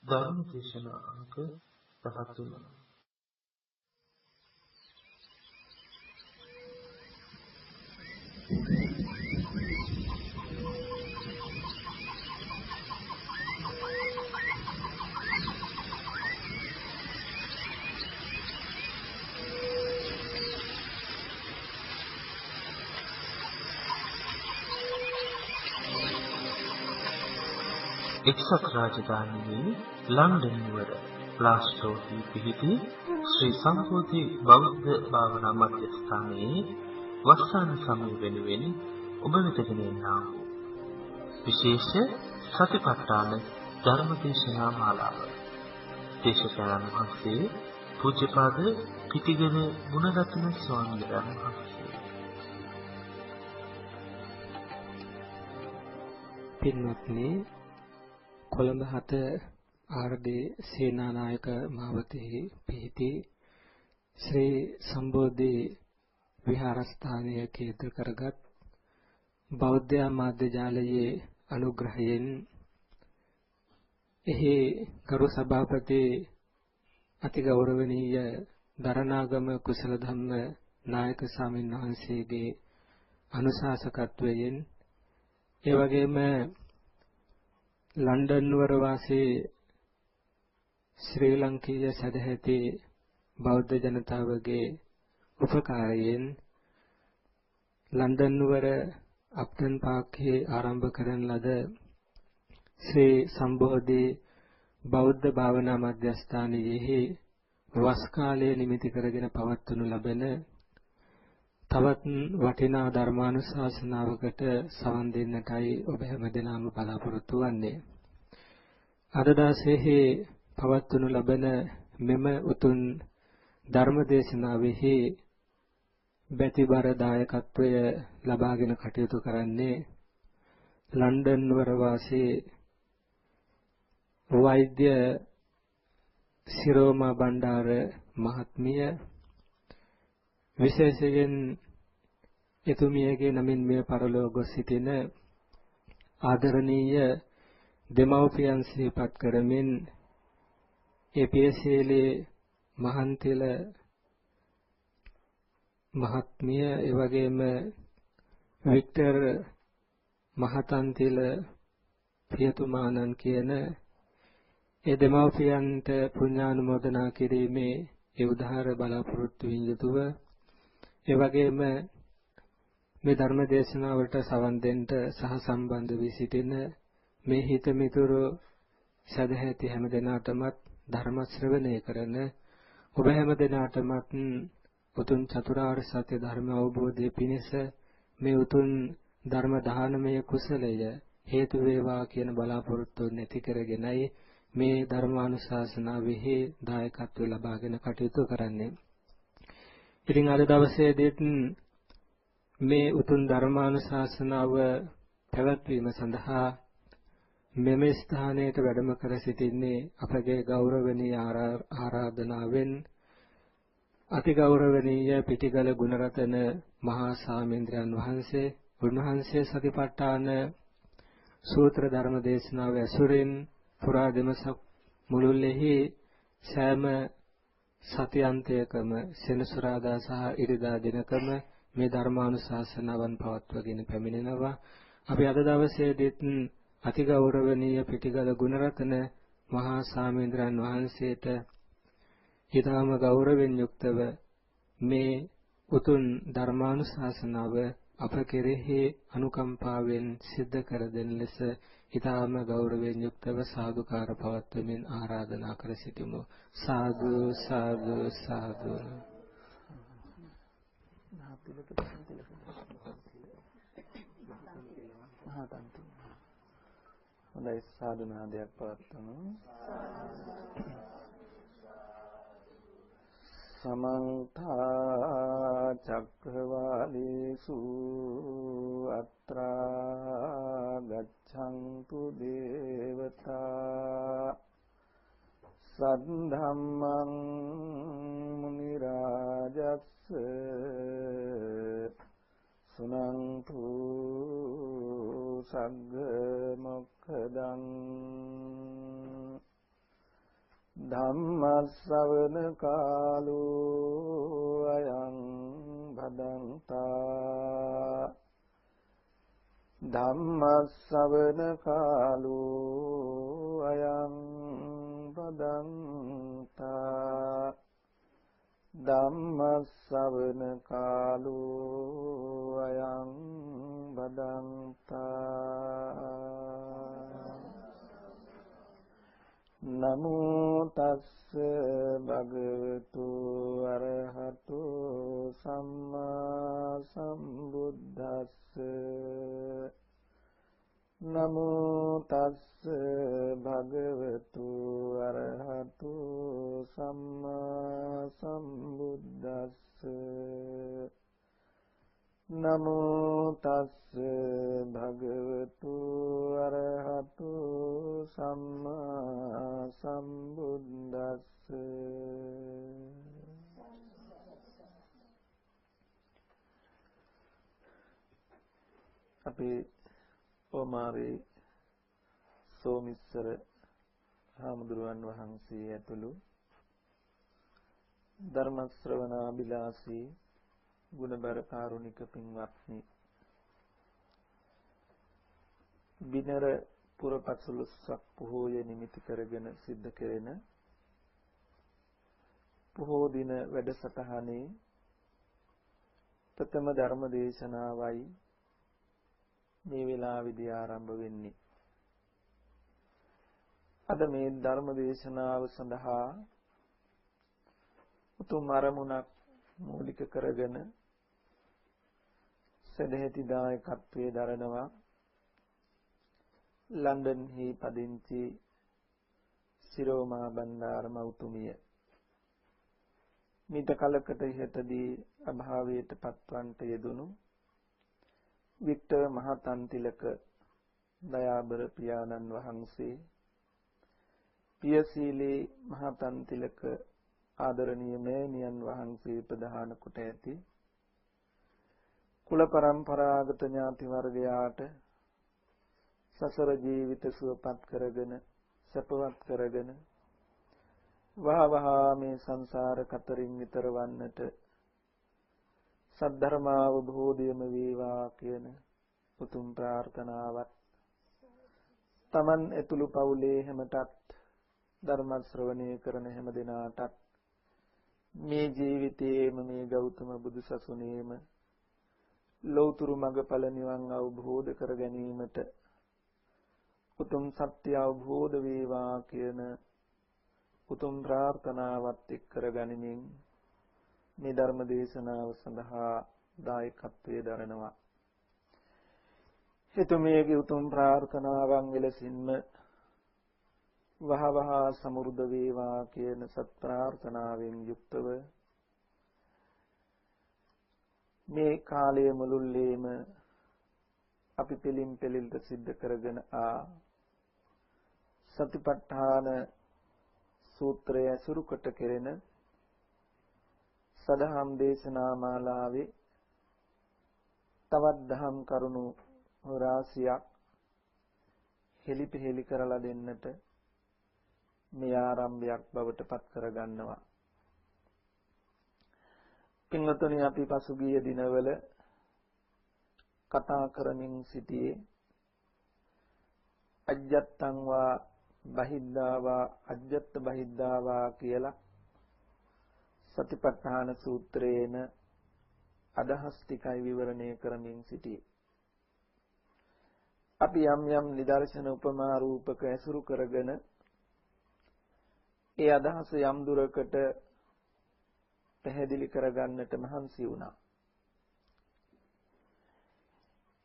ධර්ම දේශනා අංක 13 එක්සත් රාජධානියේ ලන්ඩන් නුවර ප්ලාස්ටෝහි පිහිටි ශ්‍රී සම්බෝධි බෞද්ධ භාවනා මධ්‍යස්ථානයේ වස්සාන සමය වෙනුවෙන් ඔබ වෙත ගෙනෙනා වූ විශේෂ සතිපට්ඨාන ධර්ම දේශනා මාලාව. දේශකයන්න් වහන්සේ පූජ්‍යපාද පිටිගම ගුණරත්න ස්වාමීන් වහන්සේ. පින්වත්නි, කොළඹ 7 ආරදී සේනානායක මාවතෙහි පිහිටි ශ්‍රී සම්බෝධි විහාරස්ථානයේ කේන්ද්‍ර කරගත් බෞද්ධ මාධ්‍ය ජාලයේ අනුග්‍රහයෙන් එහි ගරු සභාපති අතිගෞරවනීය දරණාගම කුසල ධම්ම නායක ස්වාමීන් වහන්සේගේ අනුශාසකත්වයෙන් ඒ වගේම ලන්ඩන් නුවර වාසී ශ්‍රී ලංකීය සදැහැති බෞද්ධ ජනතාවගේ උපකාරයෙන් ලන්ඩන් නුවර අප්ටන් පාර්කයේ ආරම්භ කරන ලද ශ්‍රී සම්බෝධි බෞද්ධ භාවනා මධ්‍යස්ථානයේ වස් කාලයේ නිමිති කරගෙන පවත්වනු ලබන තවත් වටිනා ධර්මානුශාසනාවකට සවන් දෙන්නටයි ඔබ හැමදෙනාම බලාපොරොත්තු වෙන්නේ. අද දවසේහි පවත්වනු ලබන මෙම උතුම් ධර්ම දේශනාවෙහි බැතිබර දායකත්වය ලබාගෙන කටයුතු කරන්නේ ලන්ඩන් නුවර වාසී වෛද්‍ය සිරෝමා බණ්ඩාර මහත්මිය, විශේෂයෙන් එතුමියගේ නමින් මෙය පරලෝක ගොස් සිටින ආදරණීය දෙමව්පියන් සිහිපත් කරමින් ඒ පියසීලේ මහන්තිල මහත්මිය, ඒ වගේම වික්ටර් මහතන්තිල පියතුමාණන් කියන ඒ දෙමව්පියන්ට පුණ්‍යානුමෝදනා කිරීමේ ඒ උදාහර බලාපොරොත්තු වෙන යුතුව ඒ වගේම මේ ධර්ම දේශනාවට සවන් දෙන්න සහ සම්බන්ධ වී සිටින මේ හිත මිතුරු සදැහැති හැම දෙනාටමත් ධර්ම ශ්‍රවණය කරන ඔබ හැම දෙනාටමත් උතුම් චතුරාර්ය සත්‍ය ධර්ම අවබෝධයේ පිණිස මේ උතුම් ධර්ම දානමය කුසලය හේතු වේවා කියන බලාපොරොත්තු නැති කරගෙනයි මේ ධර්මානුශාසනාවෙහි දායකත්ව ලබාගෙන කටයුතු කරන්නේ. ඉතින් අද දවසේදීත් මේ උතුම් ධර්මානුශාසනාව පැවැත්වීම සඳහා මෙම ස්ථානයට වැඩම කර සිටින්නේ අපගේ ගෞරවනීය ආරාධනාවෙන් අතිගෞරවනීය පිටිගල ගුණරතන මහා සාමීන්ද්‍රයන් වහන්සේ. උන්වහන්සේ සතිපට්ඨාන සූත්‍ර ධර්ම දේශනාව ඇසුරින් පුරා දවසක් මුළුල්ලේහි සෑම සතියන්තයකම සෙනසුරාදා සහ ඉරිදා දිනකම මේ ධර්මානුශාසනාවන් පවත්වාගෙන පැමිණෙනවා. අපි අද දවසේදීත් අතිගෞරවනීය පිටිගල ගුණරතන මහා සාමීන්ද්‍රයන් වහන්සේට ඊටම ගෞරවයෙන් යුක්තව මේ උතුම් ධර්මානුශාසනාව අප කෙරෙහි අනුකම්පාවෙන් සිද්ධ කර දෙන ලෙස ඊටම ගෞරවයෙන් යුක්තව සාදුකාර පවත්වමින් ආරාධනා කර සිටිමු. සාදු සාදු සාදු. හොඳයි, සාදු නාදයක් පවත්වමු. සමන්ත චක්කවාලේසු අත්‍රා ගච්ඡන්තු දේවතා සද්ධම්මං මුනි රාජස්ස සුනන්තු සග්ග මොක්ඛදං ධම්මස්සවන කාලෝ අයං භදන්තා ධම්මස්සවන කාලෝ අයං භදන්තා ධම්මස්සවන කාලෝ අයං භදන්තා නමෝ තස්ස භගවතු අරහතු සම්මා සම්බුද්දස්ස නමෝ තස්ස භගවතු අරහතු සම්මා සම්බුද්දස්ස නමෝ තස්ස භගවතු අරහතු සම්මා සම්බුද්දස්ස අපි ඕමාරේ සෝමිස්සර හාමුදුරුවන් වහන්සේ ඇතුළු ධර්ම ශ්‍රවණාබිලාසී ගුණබර කාරුණික පින්වත්නි, බිනර පුරපසළොස්වක පොහොය නිමිති කරගෙන සිද්ධ කෙරෙන පොහෝ දින වැඩසටහනේ ප්‍රථම ධර්ම දේශනාවයි මේ වෙලාවේදී ආරම්භ වෙන්නේ. අද මේ ධර්ම දේශනාව සඳහා උතුම් අරමුණක් මූලික කරගෙන සදහෙති දායකත්වයේ දරනවා ලන්ඩන්හි පදිංචි සිරෝමා බණ්ඩාර මෞතුමිය. මීට කලකට ඉහතදී අභාවයට පත්වන්ට යෙදුණු වික්ටර් මහතන්තිලක දයාබර පියාණන් වහන්සේ, පියසීලී මහතන්තිලක ආදරණීය මෑණියන් වහන්සේ ප්‍රධාන කොට ඇති කුල පරම්පරාගත ඥාති වර්ගයාට සසර ජීවිත සුවපත් කරගෙන සපවත් කරගෙන වහවහා මේ සංසාර කතරින් ඈතර වන්නට සද්ධර්ම අවබෝධයම වේවා කියන උතුම් ප්‍රාර්ථනාවත් තමන් ඇතුළු පවුලේ හැමටත් ධර්ම ශ්‍රවණය කරන හැම දිනාටත් මේ ජීවිතයේම මේ ගෞතම බුදු සසුනේම ලෞතුරු මඟඵල නිවන් අවබෝධ කර ගැනීමට උතුම් සත්‍ය අවබෝධ වේවා කියන උතුම් ප්‍රාර්ථනාවත් එක් කර ගනිමින් මේ ධර්ම දේශනාව සඳහා දායකත්වයේ දරනවා. හිතුමේගේ උතුම් ප්‍රාර්ථනාවන් විලසින්ම වහවහා සමෘද්ධ වේවා කියන සත් ප්‍රාර්ථනාවෙන් යුක්තව මේ කාලය මුළුල්ලේම අපි පිළිම් පෙළිල්ට සිද්ධ කරගෙන සතිපට්ඨාන සූත්‍රය ඇසුරු කොට කෙරෙන සදහම් දේශනා මාලාවේ තවත් දහම් කරුණු රාශියක් හෙලිපෙහෙලි කරලා දෙන්නට මේ ආරම්භයක් බවට පත් කර ගන්නවා. පින්වතුනි, අපි පසුගිය දිනවල කතා කරමින් සිටියේ අජ්ජත්තං වා බහිද්ධාවා අජ්ජත් බහිද්ධාවා කියලා සතිපට්ඨාන සූත්‍රයේන අදහස් ටිකයි විවරණය කරමින් සිටියේ. අපි යම් යම් නිදර්ශන උපමා රූපක ඇසුරු කරගෙන ඒ අදහස යම් දුරකට පැහැදිලි කරගන්නට මහන්සි වුණා.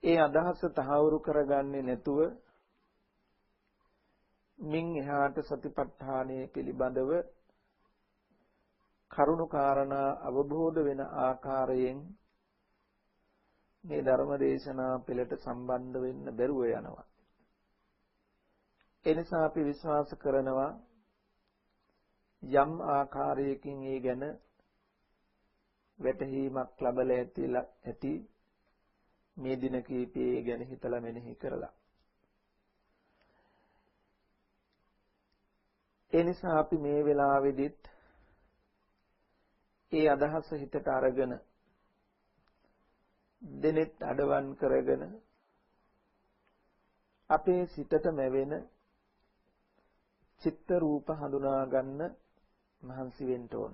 ඒ අදහස තහවුරු කරගන්නේ නැතුව මින් එහාට සතිපට්ඨානයේ පිළිබඳව කරුණු කාරණා අවබෝධ වෙන ආකාරයෙන් මේ ධර්ම දේශනා පෙළට සම්බන්ධ වෙන්න බැරුව යනවා. ඒ නිසා අපි විශ්වාස කරනවා යම් ආකාරයකින් ඒ ගැන වැටහීමක් ලැබලා ඇති මේ දින කීපයේ ගැන හිතලා මෙනෙහි කරලා. ඒ නිසා අපි මේ වෙලාවේදීත් ඒ අදහස හිතට අරගෙන දෙනෙත් අඩවන් කරගෙන අපේ සිතට මැවෙන චිත්ත රූප හඳුනා ගන්න මහන්සි වෙන්න ඕන.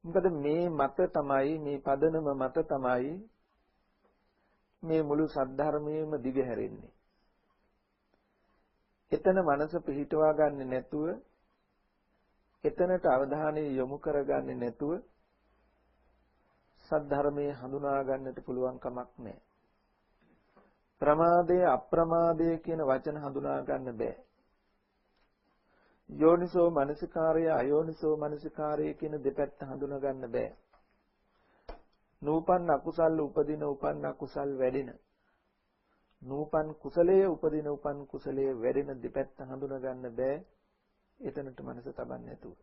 මොකද මේ මත තමයි මේ පදනම මත තමයි මේ මුළු සද්ධර්මයේම දිගහැරෙන්නේ. එතන මනස පිහිටවා ගන්න නැතුව එතනට අවධානය යොමු කරගන්නේ නැතුව සද්ධර්මයේ හඳුනා ගන්නට පුළුවන් කමක් නැහැ. ප්‍රමාදය අප්‍රමාදය කියන වචන හඳුනා ගන්න බෑ. යෝනිසෝ මනසිකාරය අයෝනිසෝ මනසිකාරය කියන දෙපැත්ත හඳුනා ගන්න බෑ. නූපන් අකුසල් උපදින උපන් අකුසල් වැඩෙන. නූපන් කුසලයේ උපදින උපන් කුසලයේ වැඩෙන දෙපැත්ත හඳුනා ගන්න බෑ. එතනට මනස තබන්නේ නැතුව.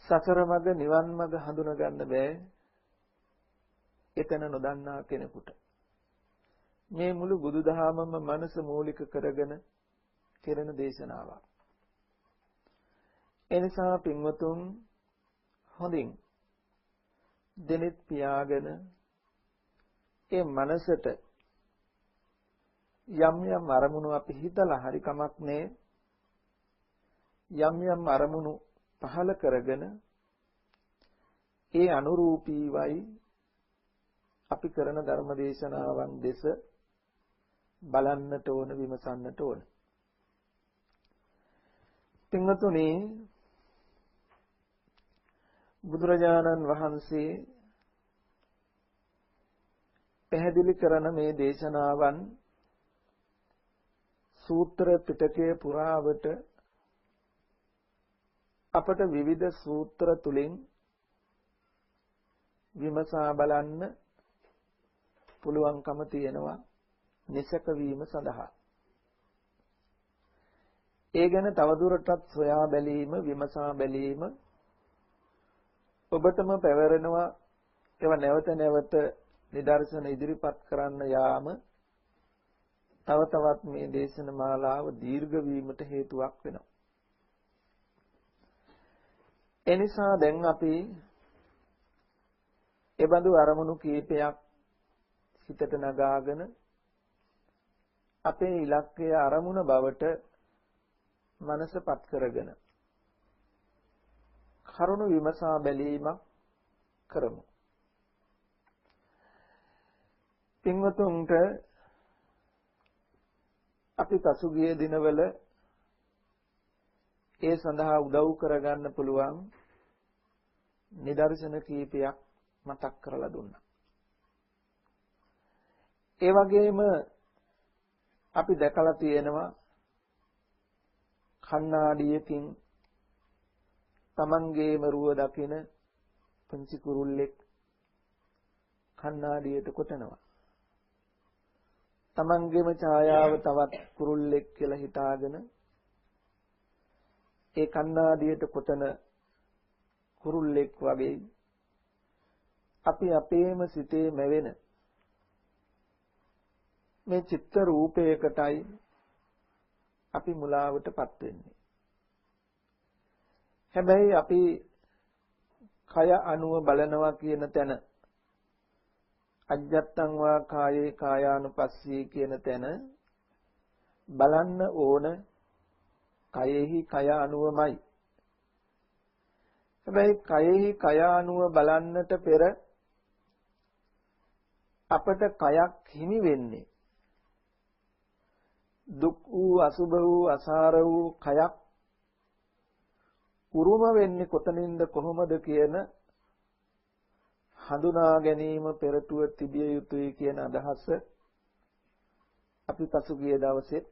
සතර මඟ නිවන් මඟ හඳුනා ගන්න බෑ. එතන නොදන්නා කෙනෙකුට. මේ මුළු බුදුදහමම මනස මූලික කරගෙන කෙරෙන දේශනාවක්. එනිසා පින්වතුන් හොඳින් දෙනෙත් පියාගෙන ඒ මනසට යම් යම් අරමුණු අපි හිතලා හරි කමක් නෑ. යම් යම් අරමුණු පහල කරගෙන ඒ අනුරූපීවයි අපි කරන ධර්ම දේශනාවන් දෙස බලන්නට ඕන විමසන්නට ඕන. පින්වතුනි බුදුරජාණන් වහන්සේ පැහැදිලි කරන මේ දේශනාවන් සූත්‍ර පිටකයේ පුරාවට අපට විවිධ සූත්‍ර තුලින් විමසා බලන්න පුළුවන්කම තියෙනවා නිසක වීම සඳහා. ඒ ගැන තවදුරටත් සොයා බැලීම විමසා බැලීම ඔබටම පැවරෙනවා. ඒව නැවත නැවත නිදර්ශන ඉදිරිපත් කරන්න යාම තව තවත් මේ දේශන මාලාව දීර්ඝ වීමට හේතුවක් වෙනවා. එනිසා දැන් අපි එබඳු අරමුණු කීපයක් හිතට නගාගෙන අපේ ඉලක්කය අරමුණ බවට මනසපත් කරගෙන කරුණු විමසා බැලීමක් කරමු. පින්වතුන්ට අපි පසුගිය දිනවල ඒ සඳහා උදව් කරගන්න පුළුවන් නිදර්ශන කීපයක් මතක් කරලා දුන්නා. ඒ වගේම අපි දැකලා තියෙනවා කණ්ණාඩියකින් තමන්ගේම රුව දකින පුංචි කුරුල්ලෙක් කණ්ණාඩියට කොටනවා. තමන්ගේම ඡායාව තවත් කුරුල්ලෙක් කියලා හිතාගෙන ඒ කණ්ණාඩියට කොටන කුරුල්ලෙක් වගේ අපි අපේම සිතේ මැවෙන මේ චිත්ත රූපයකටයි අපි මුලාවටපත් වෙන්නේ. හැබැයි අපි කය අනුව බලනවා කියන තැන අජ්ජත්තං වා කායේ කායානුපස්සී කියන තැන බලන්න ඕන කයෙහි කය අනුවමයි. හැබැයි කයෙහි කය අනුව බලන්නට පෙර අපට කයක් හිමි වෙන්නේ දුක් වූ අසුභ වූ අසාර වූ කයක් උරුම වෙන්නේ කොතනින්ද කොහොමද කියන හඳුනා ගැනීම පෙරටුව තිබිය යුතුයි කියන අදහස අපි පසුගිය දවසේ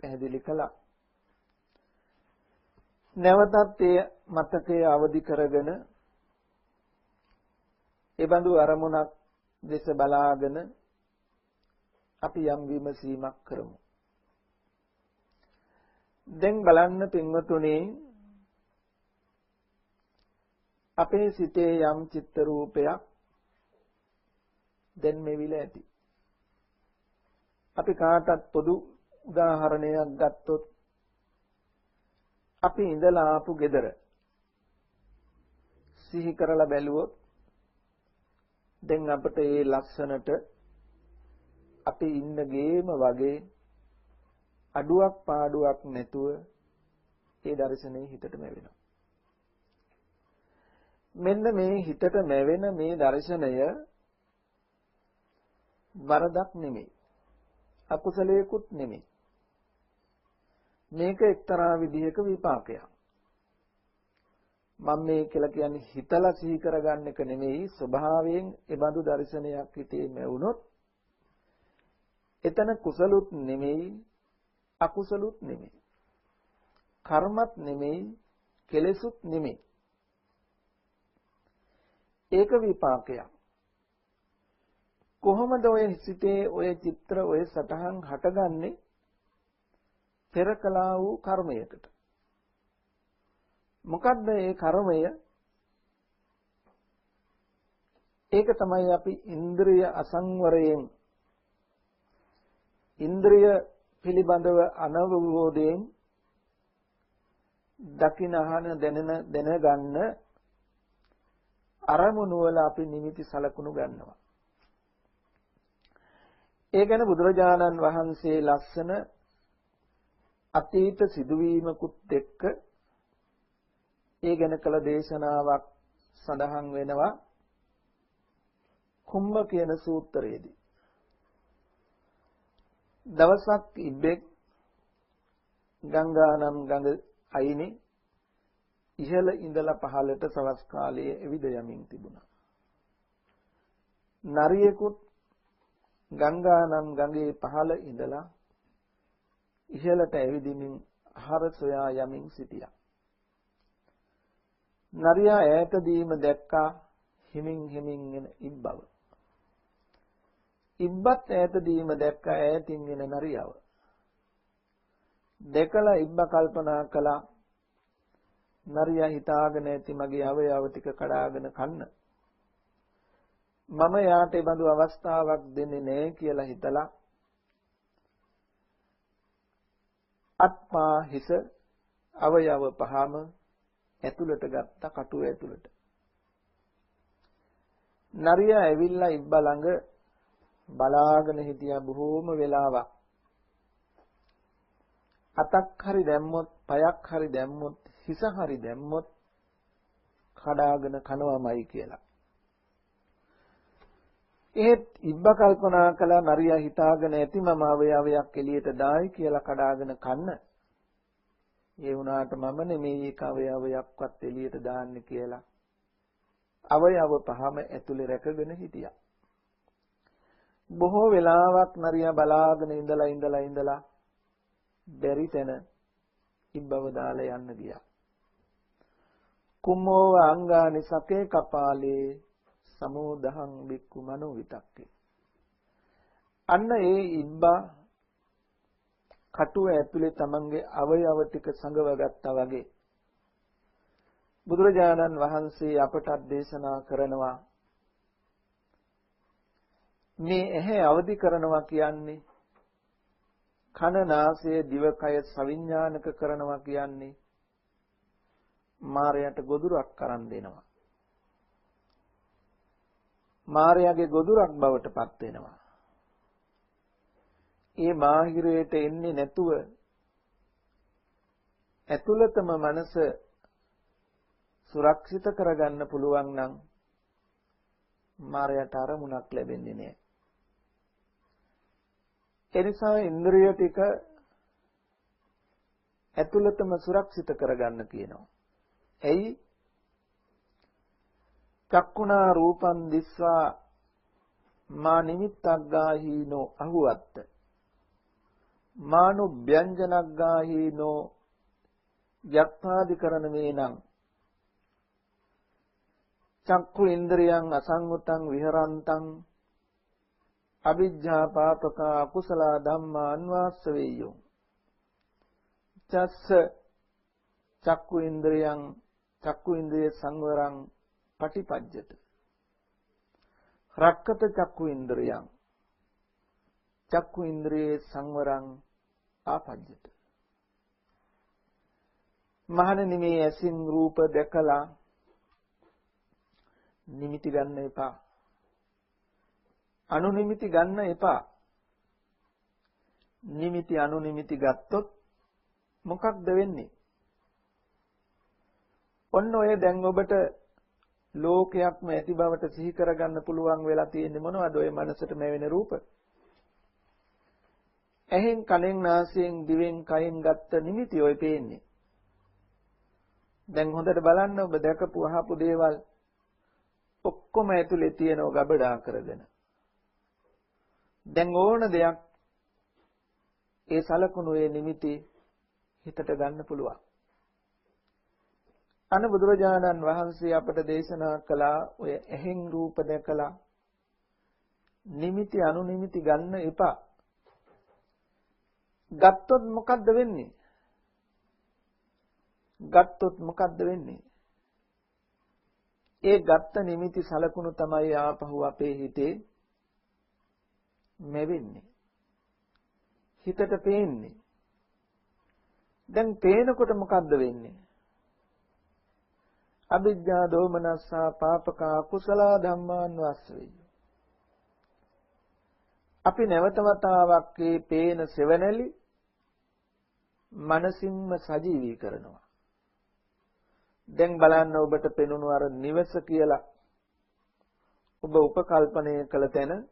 පැහැදිලි කළා. නැවතත් ඒ මතකයේ අවදි කරගෙන ඒ බඳු අරමුණක් දෙස බලාගෙන අපි යම් විමසීමක් කරමු. දැන් බලන්න පින්වතුනි අපේ සිතේ යම් චිත්ත රූපයක් දැන් මෙවිල ඇති. අපි කාටත් පොදු උදාහරණයක් ගත්තොත් අපි ඉඳලා ආපු ගෙදර සිහි කරලා බැලුවොත් දැන් අපිට මේ ලස්සනට අපි ඉන්න ගේම වගේ අඩුවක් පාඩුවක් නැතුව ඒ දර්ශනේ හිතට මැවෙනවා. මෙන්න මේ හිතට මැවෙන මේ දර්ශනය වරදක් නෙමෙයි. අකුසලයකුත් නෙමෙයි. මේක එක්තරා විදිහක විපාකයක්. මම මේ කියලා කියන්නේ හිතලා සිහි කරගන්න එක නෙමෙයි. ස්වභාවයෙන් ඒ බඳු දර්ශනයක් හිතේ මැවුනොත් එතන කුසලුත් නෙමෙයි අකුසලුත් නෙමෙයි. කර්මත් නෙමෙයි කෙලෙසුත් නෙමෙයි. ඒක විපාකයක්. කොහොමද ඔය සිතේ ඔය චිත්‍ර ඔය සටහන් හටගන්නේ? පෙර කළා වූ කර්මයකට. මොකද්ද ඒ කර්මය? ඒක තමයි අපි ඉන්ද්‍රිය අසංවරයෙන් ඉන්ද්‍රිය පිළිබඳව අනවබෝධයෙන් දකින අහන දැනගන්න අරමුණු වල අපි නිමිති සලකුණු ගන්නවා. ඒ ගැන බුදුරජාණන් වහන්සේ ලස්සන අතීත සිදුවීමකුත් එක්ක ඒ ගැන කළ දේශනාවක් සඳහන් වෙනවා කුම්භ කියන සූත්‍රයේදී. දවසක් ඉබ්බෙක් ගංගා නම් ගඟ අයිනේ ඉහළ ඉඳලා පහළට සවස් කාලයේ එවිද යමින් තිබුණා. නරියෙකුත් ගංගා නම් ගඟේ පහළ ඉඳලා ඉහළට ඇවිදිමින් ආහාර සොයා යමින් සිටියා. නරියා ඈතදීම දැක්කා හිමින් එන ඉබ්බව. ඉබ්බත් ඈතදීම දැක්කා ඈතින් එන නරියව. දැකලා ඉබ්බ කල්පනා කළා නරියා හිතාගෙන ඇති මගේ අවයව ටික කඩාගෙන කන්න. මම යාට ඒ බඳු අවස්ථාවක් දෙන්නේ නැහැ කියලා හිතලා අත්පා හිස අවයව පහම ඇතුළට ගත්ත කටුව ඇතුළට. නරියා ඇවිල්ලා ඉබ්බ ළඟ බලාගෙන හිටියා බොහෝම වෙලාවක්. අතක් හරි දැම්මොත්, පයක් හරි දැම්මොත්, හිස හරි දැම්මොත් කඩාගෙන කනවමයි කියලා. ඒත් ඉබ්බ කල්පනා කළා නරියා හිතාගෙන ඇති මම අවයවයක් එළියට දායි කියලා කඩාගෙන කන්න. ඒ වුණාට මම නෙමෙයි ඒක අවයවයක්වත් එළියට දාන්නේ කියලා. අවයව පහම ඇතුලේ රැකගෙන හිටියා. බොහෝ වෙලාවක් නරියා බලාගෙන ඉඳලා බැරි තැන ඉබ්බව දාලා යන්න ගියා. කුම්මෝව අංගානි සකේ කපාලේ සමෝදහං බික්කු මනෝ විතක්කේ. අන්න ඒ ඉබ්බා කටුව ඇතුලේ තමන්ගේ අවයව ටික සංගව ගත්තා වගේ බුදුරජාණන් වහන්සේ අපට දේශනා කරනවා මේ ඇහැ අවදි කරනවා කියන්නේ කන නාසය දිවකය සවිඥානික කරනවා කියන්නේ මායයට ගොදුරක් කරන් දෙනවා. මායගේ ගොදුරක් බවට පත් වෙනවා. ඒ මාහිරයට එන්නේ නැතුව ඇතුළතම මනස සුරක්ෂිත කරගන්න පුළුවන් නම් මායයට අරමුණක් ලැබෙන්නේ නැහැ. එනිසා ඉන්ද්‍රිය ටික ඇතුළතම සුරක්ෂිත කරගන්න කියනවා. එයි චක්කුණා රූපං දිස්වා මා නිමිත්තක් ගාහීනෝ අහුවත්ත මානු ව්‍යංජනක් ගාහීනෝ යක්ඛාදි කරන මේනං චක්ඛු ඉන්ද්‍රියං අසංගතං විහරන්තං අවිජ්ජා පාපක අකුසල ධම්මා අන්වාස්ස වේයෝ චස්ස චක්ඛු ඉන්ද්‍රිය සංවරං පටිපජ්ජත රක්කත චක්ඛු ඉන්ද්‍රියං චක්ඛු ඉන්ද්‍රියේ සංවරං ආපජ්ජත. මහණෙනි මේ ඇසින් රූප දැකලා නිමිති ගන්න එපා. අනුනිමිති ගන්න එපා. නිමිති අනුනිමිති ගත්තොත් මොකක්ද වෙන්නේ? ඔන්න ඔය දැන් ඔබට ලෝකයක්ම ඇති බවට සිහි කරගන්න පුළුවන් වෙලා තියෙන්නේ මොනවද? ඔය මනසට මැවෙන රූප. ඇහෙන් කනෙන් නාසයෙන් දිවෙන් කයෙන් ගත්ත නිමිති ඔය පේන්නේ. දැන් හොඳට බලන්න ඔබ දැකපු අහපු දේවල් ඔක්කොම ඇතුලේ තියෙනව ගබඩා කරගෙන. දැන් ඕන දෙයක් ඒ සලකුණු ඒ නිමිති හිතට ගන්න පුළුවන්. අන බුදුරජාණන් වහන්සේ අපට දේශනා කළා ඔය ඇහෙන් රූප දැකලා නිමිති අනුනිමිති ගන්න එපා. ගත්තොත් මොකද්ද වෙන්නේ? ඒ ගත්ත නිමිති සලකුණු තමයි ආපහු අපේ හිතේ මෙවෙන්නේ. හිතට පේන්නේ. දැන් පේනකොට මොකද්ද වෙන්නේ? අවිජ්ජා දෝමනස්සා පාපකා කුසල ධම්මාන් වස්සෙයි. අපි නැවත වතාවක් මේ පේන සෙවණැලි මනසින්ම සජීවී කරනවා. දැන් බලන්න ඔබට පෙනුණු අර නිවස කියලා ඔබ උපකල්පනය කළ තැන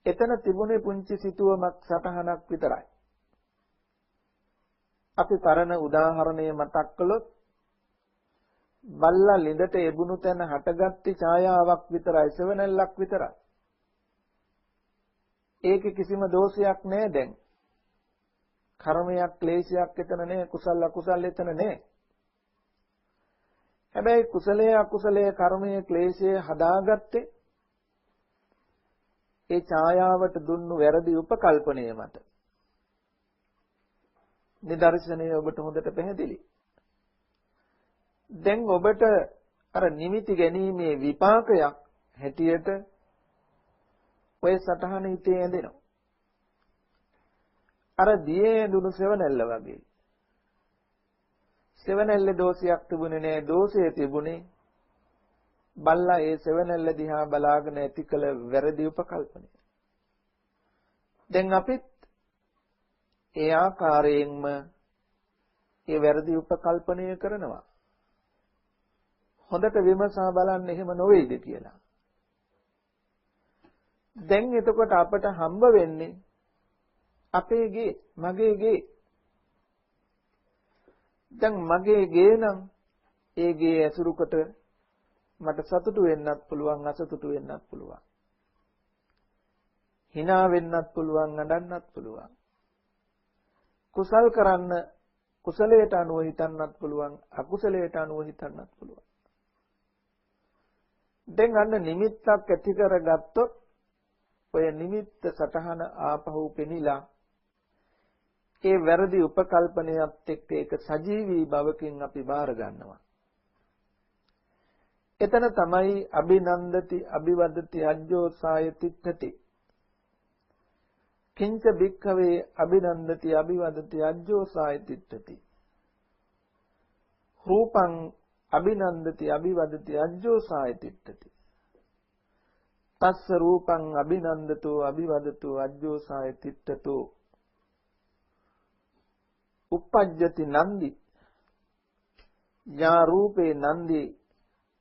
එතන තිබුණේ පුංචි සිතුවමක් සටහනක් විතරයි. අපි පරණ උදාහරණය මතක් කළොත් බල්ලා ළිඳට එබුණු තැන හටගත්ති ඡායාවක් විතරයි, සෙවණැල්ලක් විතරයි. ඒකේ කිසිම දෝෂයක් නැහැ දැන්. කර්මයක් ක්ලේශයක් එතන නැහැ, කුසල අකුසල එතන නැහැ. හැබැයි කුසලයේ අකුසලයේ කර්මයේ ක්ලේශයේ හදාගත්තේ ඒ ඡායාවට දුන්නු වැරදි උපකල්පනය මත. නිදර්ශනය ඔබට හොඳට පැහැදිලි. දැන් ඔබට අර නිමිති ගැනීමේ විපාකයක් හැටියට ඔය සටහන හිතේ ඇඳෙනවා. අර දියේ ඇඳුණු සෙවණැල්ල වගේ. සෙවණැල්ලේ දෝෂයක් තිබුණේ නෑ, දෝෂය තිබුණේ බල්ලා ඒ සෙවණැල්ල දිහා බලාගෙන ඇති කළ වැරදි උපකල්පනය. දැන් අපිත් ඒ ආකාරයෙන්ම ඒ වැරදි උපකල්පනය කරනවා. හොඳට විමසා බලන්න එහෙම නොවේද කියලා. දැන් එතකොට අපට හම්බ වෙන්නේ අපේ ගේ, මගේ ගේ. දැන් මගේ ගේ නම් ඒ ගේ ඇසුරු කොට මට සතුටු වෙන්නත් පුළුවන්, අසතුටු වෙන්නත් පුළුවන්. hina වෙන්නත් පුළුවන්, අඬන්නත් පුළුවන්. කුසල් කරන්න කුසලයට අනුව හිතන්නත් පුළුවන්, අකුසලයට අනුව හිතන්නත් පුළුවන්. දැන් අන්න නිමිත්තක් ඇති කරගත්තොත් ඔය නිමිත්ත සටහන ආපහු පෙනිලා ඒ වැරදි උපකල්පනයත් එක්ක ඒක සජීවී භවකින් අපි බාර ගන්නවා. එතන තමයි අභිනන්දති අභිවදති අජ්ජෝසාය තිත්තති. කිංච භික්ඛවේ අභිනන්දති අභිවදති අජ්ජෝසාය තිත්තති. රූපං අභිනන්දති අභිවදති අජ්ජෝසාය තිත්තති. තස්ස රූපං අභිනන්දතෝ අභිවදතෝ අජ්ජෝසාය තිත්තතෝ. uppajjati nandi ya rupe nandi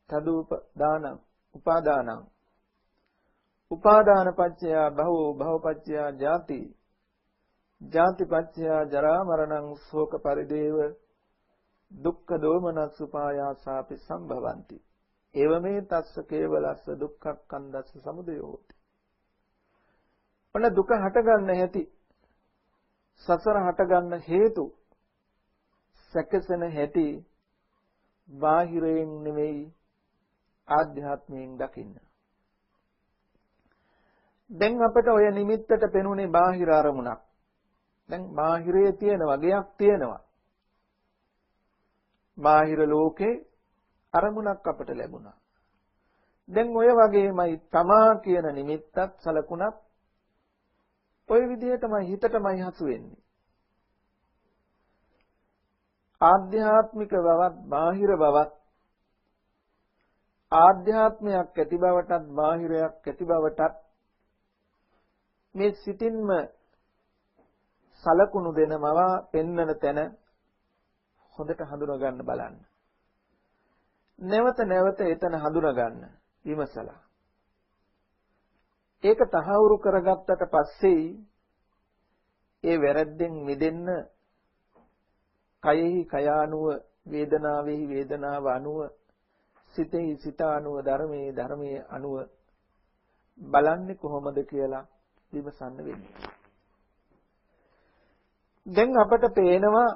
tadupa danam upadanam upadana paccaya bhavo bhava paccaya jati jati paccaya jara maranam soka parideva dukkha domanas upayasaapi sambhavanti evame tassa kevalassa dukkha kandassa samudayoti. ඔන්න දුක හට ගන්න හැටි, සසර හට ගන්න හේතු සැකසෙන හැටි බාහිරයෙන් නෙවෙයි ආධ්‍යාත්මයෙන් දකින්න. දැන් අපිට ඔය නිමිත්තට පෙනුනේ බාහිර අරමුණක්. දැන් බාහිරයේ තියෙන වගයක් තියෙනවා. බාහිර ලෝකේ අරමුණක් අපට ලැබුණා. දැන් ඔය වගේමයි තමා කියන නිමිත්තත් සලකුණක් ඔය විදිහටමයි හිතටමයි හසු වෙන්නේ. ආධ්‍යාත්මික බවත් බාහිර බවත් ආධ්‍යාත්මයක් ඇති බවටත් බාහිරයක් ඇති බවටත් මේ සිතින්ම සලකුණු දෙනමවා පෙන්වන තැන හොඳට හඳුනා ගන්න බලන්න. නැවත නැවත එතන හඳුනා ගන්න විමසලා. ඒක තහවුරු කරගත්තට පස්සේ ඒ වැරද්දෙන් මිදෙන්න කයෙහි කයානුව වේදනාවෙහි වේදනාව අනුව සිතෙහි සිත අනුව ධර්මයේ ධර්මයේ අනුව බලන්නේ කොහොමද කියලා විමසන්න වෙන්නේ. දැන් අපට පේනවා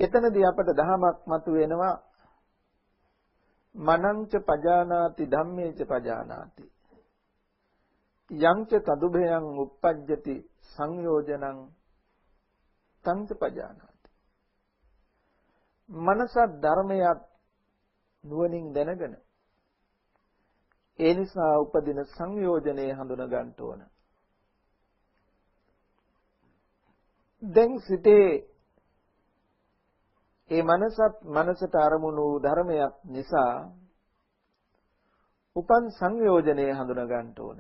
එතනදී අපට දහමක් මතුවෙනවා මනංච පජානාති ධම්මේච පජානාති යංච තදුභයං uppajjati සංයෝජනං තංච පජානාති. මනස ධර්මයක් නුවණින් දැනගෙන ඒ නිසා උපදින සංයෝජනය හඳුනා ගන්න ඕන. දැන් සිතේ ඒ මනසට අරමුණු ධර්මයක් නිසා උපන් සංයෝජනය හඳුනා ගන්න ඕන.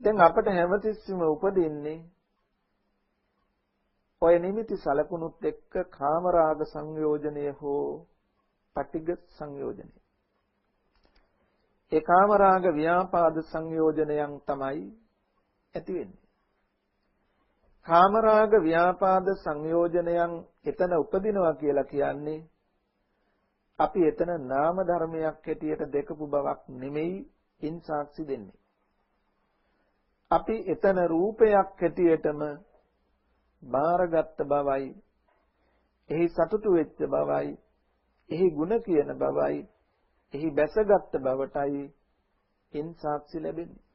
දැන් අපට හැමතිස්සෙම උපදින්නේ ඔය නිමිති සලකුණුත් එක්ක කාමරාග සංයෝජනය හෝ පටිඝ සංයෝජනය. ඒ කාමරාග ව්‍යාපාද සංයෝජනයන් තමයි ඇති වෙන්නේ. කාමරාග ව්‍යාපාද සංයෝජනයන් එතන උපදිනවා කියලා කියන්නේ අපි එතන නාම ධර්මයක් හැටියට දැකපු බවක් නෙමෙයි ඉන් සාක්ෂි දෙන්නේ. අපි එතන රූපයක් හැටියටම බාරගත් බවයි, එහි සතුටු වෙච්ච බවයි, එහි ಗುಣ කියන බවයි, එහි බැසගත් බවටයි ඉන් සාක්ෂි ලැබෙන්නේ.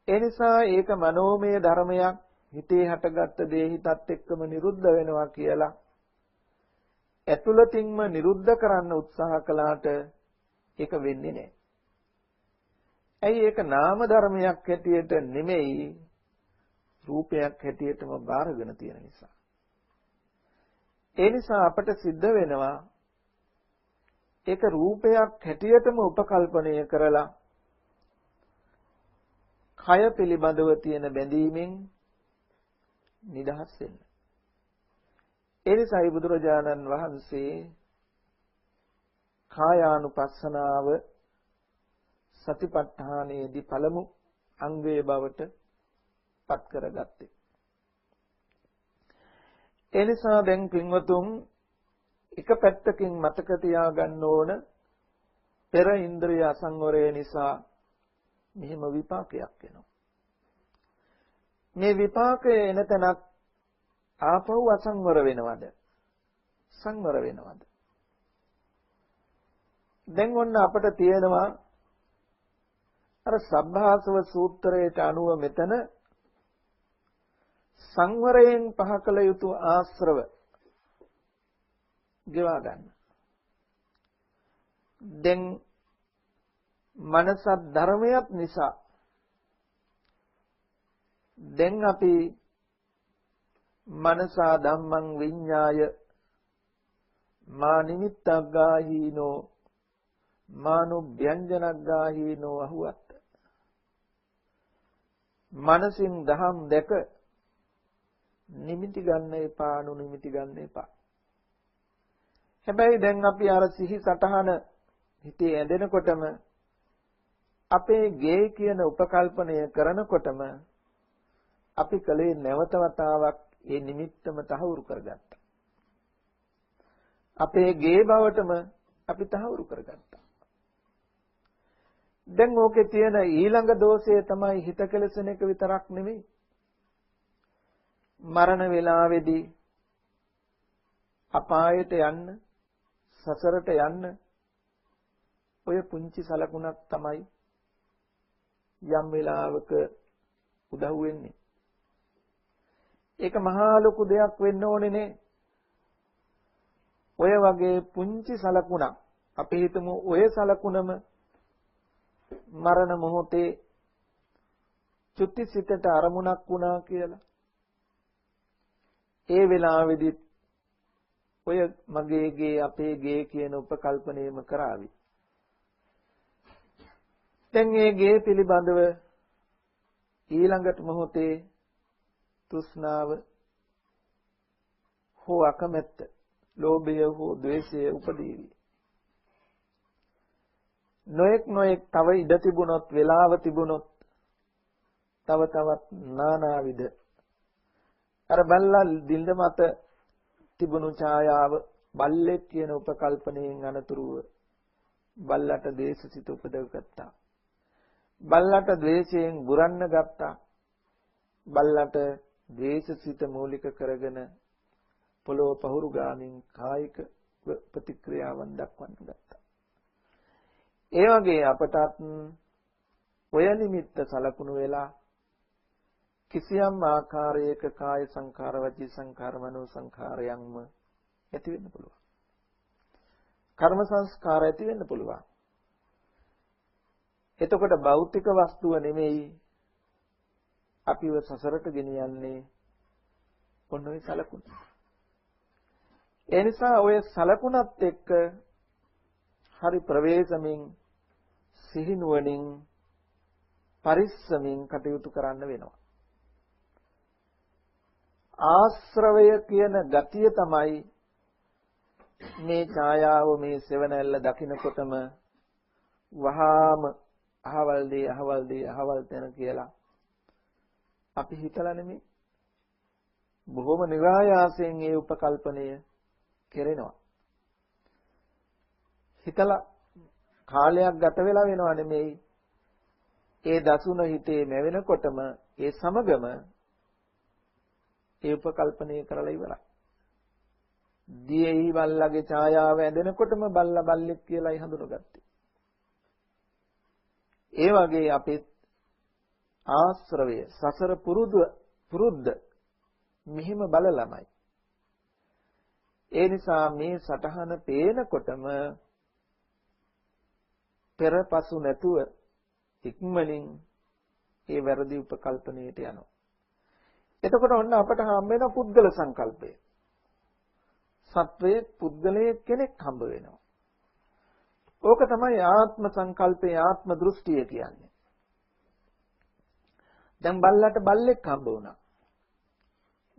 ඒ නිසා ඒක මනෝමය ධර්මයක්, හිතේ හටගත්ත දේ හිතත් එක්කම නිරුද්ධ වෙනවා කියලා ඇතුළතින්ම නිරුද්ධ කරන්න උත්සාහ කළාට ඒක වෙන්නේ නැහැ. ඇයි ඒක නාම ධර්මයක් හැටියට නෙමෙයි රූපයක් හැටියටම බාරගෙන තියෙන නිසා. ඒ නිසා අපට සිද්ධ වෙනවා ඒක රූපයක් හැටියටම උපකල්පනය කරලා කය පිළිබඳව තියෙන බැඳීමෙන් නිදහස් වෙන්න. ඒ නිසායි බුදුරජාණන් වහන්සේ කායානුපස්සනාව සතිපට්ඨානයේදී පළමු අංගයේ බවට පත් කරගත්තේ. ඒ නිසා දැන් පින්වතුන් එක පැත්තකින් මතක තියාගන්න ඕන පෙර ඉන්ද්‍රිය අසංවරය නිසා මෙහෙම විපාකයක් එනවා. මේ විපාකය එන තැනත් ආපහු අසංවර වෙනවද? සංවර වෙනවද? දැන් ඔන්න අපට තියෙනවා අර සබ්භාසව සූත්‍රයට අනුව මෙතන සංවරයෙන් පහ කළ යුතු ආශ්‍රව ගෙවා ගන්න. දැන් මනස ධර්මයක් නිසා දැන් අපි මනසා ධම්මං විඤ්ඤාය මා නිමිත්තග්ගාහීනෝ මානු ව්‍යංජනග්ගාහීනෝ අහුවත්. මනසින් දහම් දැක නිමිති ගන්න එපා, අනුනිමිති ගන්න එපා. හැබැයි දැන් අපි අර සිහි සටහන හිතේ ඇඳෙනකොටම අපේ ගේ කියන උපකල්පනය කරනකොටම අපි කලේ නැවත වතාවක් ඒ නිමිත්තම තහවුරු කරගත්තා. අපේ ගේ බවටම අපි තහවුරු කරගත්තා. දැන් ඕකේ තියෙන ඊළඟ දෝෂය තමයි හිත කෙලසෙන එක විතරක් නෙමෙයි. මරණ වේලාවේදී අපායට යන්න, සසරට යන්න ඔය පුංචි සලකුණක් තමයි යම් වෙලාවක උදව් වෙන්නේ. ඒක මහා ලොකු දෙයක් වෙන්න ඕනේ නේ. ඔය වගේ පුංචි සලකුණක් අපි හිතමු ඔය සලකුණම මරණ මොහොතේ චුති සිතට අරමුණක් වුණා කියලා. ඒ වෙලාවේදී ඔය මගේ ගේ අපේ ගේ කියන උපකල්පනයම කරાવી. දැන් මේ ගේ පිළිබඳව ඊළඟට මොහොතේ තෘෂ්ණාව හෝ අකමැත්ත, ලෝභය හෝ ද්වේෂය උපදීවි. නොඑක් තව ඉඩ තිබුණොත්, වේලාව තිබුණොත් තව තවත් නානාවිද අර බල්ලා දිල්ද මත තිබුණු ඡායාව බල්ලෙක් කියන උපකල්පනයෙන් අනතුරුව බල්ලට ද්වේෂසිත උපදවගත්තා. බල්ලට ද්වේෂයෙන් බුරන්න ගත්තා. බල්ලට ද්වේෂසිත මූලික කරගෙන පොළොව පහුරු ගාමින් කායික ප්‍රතික්‍රියාවන් දක්වන්න ගත්තා. ඒ වගේ අපටත් ඔය නිමිත්ත සලකුණු වෙලා කිසියම් ආකාරයක කාය සංඛාර, වචී සංඛාර, මනෝ සංඛාරයන්ම ඇති වෙන්න පුළුවන්. කර්ම සංස්කාර ඇති වෙන්න පුළුවන්. එතකොට භෞතික වස්තුව නෙමෙයි අපිව සසරට ගෙනියන්නේ ඔන්න ඔය සලකුණ. ඒ නිසා ඔය සලකුණත් එක්ක හරි ප්‍රවේශමින් සිහිනුවණින් පරිස්සමින් කටයුතු කරන්න වෙනවා. ආශ්‍රවය කියන ගතිය තමයි මේ ඡායාව, මේ සෙවණැල්ල දකින්නකොටම වහාම අහවල් තැන කියලා අපි හිතලා නෙමෙයි, බොහොම නිරායාසයෙන් ඒ උපකල්පනය කෙරෙනවා. හිතලා කාලයක් ගත වෙලා වෙනව නෙමෙයි, ඒ දසුන හිතේ මැවෙනකොටම ඒ සමගම ඒ උපකල්පනය කරලා ඉවරයි. දියෙහි බල්ලගේ ඡායාව ඇඳෙනකොටම බල්ලා බල්ලෙක් කියලායි හඳුනගත්තේ. ඒ වගේ අපේ ආශ්‍රවය, සසර පුරුද්ද මෙහිම බලලමයි. ඒ නිසා මේ සටහන පේනකොටම පෙරපසු නැතුව ඉක්මනින් ඒ වැරදි උපකල්පනයට යනවා. එතකොට ඔන්න අපට හම්බ වෙන පුද්ගල සංකල්පය. සත්වයේ පුද්ගලයේ කෙනෙක් හම්බ වෙනවා. ඕක තමයි ආත්ම සංකල්පේ, ආත්ම දෘෂ්ටිය කියන්නේ. දැන් බල්ලට බල්ලෙක් හම්බ වුණා.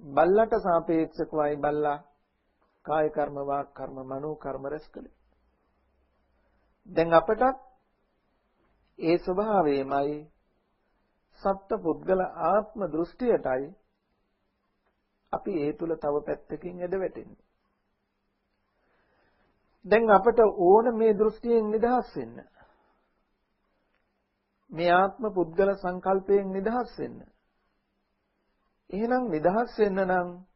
බල්ලට සාපේක්ෂවයි බල්ලා කාය කර්ම, වාක් කර්ම, මනෝ කර්ම රැස් කළේ. දැන් අපටත් ඒ ස්වභාවයමයි සත්ත්ව පුද්ගල ආත්ම දෘෂ්ටියටයි අපි ඒ තුල තව පැත්තකින් ඇද වැටෙන්නේ. දැන් අපට ඕන මේ දෘෂ්ටියෙන් නිදහස් වෙන්න. මේ ආත්ම පුද්ගල සංකල්පයෙන් නිදහස් වෙන්න. එහෙනම් නිදහස් වෙන්න නම්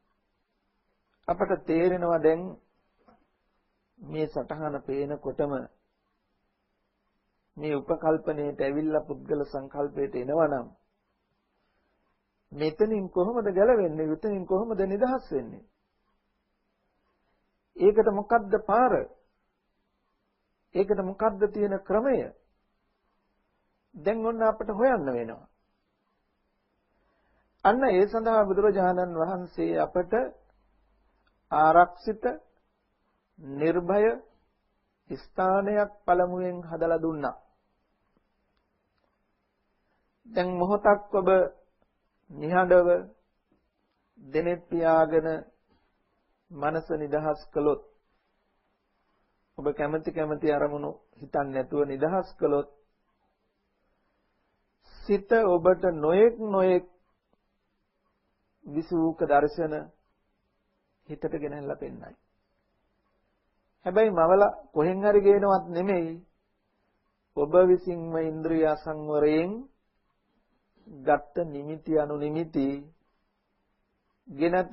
අපට තේරෙනවා දැන් මේ සටහන පේනකොටම මේ උපකල්පනයේට ඇවිල්ලා පුද්ගල සංකල්පයට එනවනම් මෙතනින් කොහොමද ගැලවෙන්නේ? මෙතනින් කොහොමද නිදහස් වෙන්නේ? ඒකට මොකද්ද පාර? ඒකට මොකද්ද තියෙන ක්‍රමය? දැන් ඔන්න අපිට හොයන්න වෙනවා. අන්න ඒ සඳහා බුදුරජාණන් වහන්සේ අපට ආරක්ෂිත නිර්භය ස්ථානයක් පළමුවෙන් හදලා දුන්නා. දැන් මොහොතක් ඔබ නිහඬව දෙනෙත් පියාගෙන මනස නිදහස් කළොත්, ඔබ කැමති අරමුණු හිතන්නේ නැතුව නිදහස් කළොත්, සිත ඔබට නොයෙක් විසූක දර්ශන හිතට ගෙනහැල්ලා පෙන්නයි. හැබැයි මවල කොහෙන් හරි ගේනවත් නෙමෙයි, ඔබ විසින්ම ඉන්ද්‍රිය සංවරයෙන් ගත්ත නිමිති අනු නිමිති ගෙනත්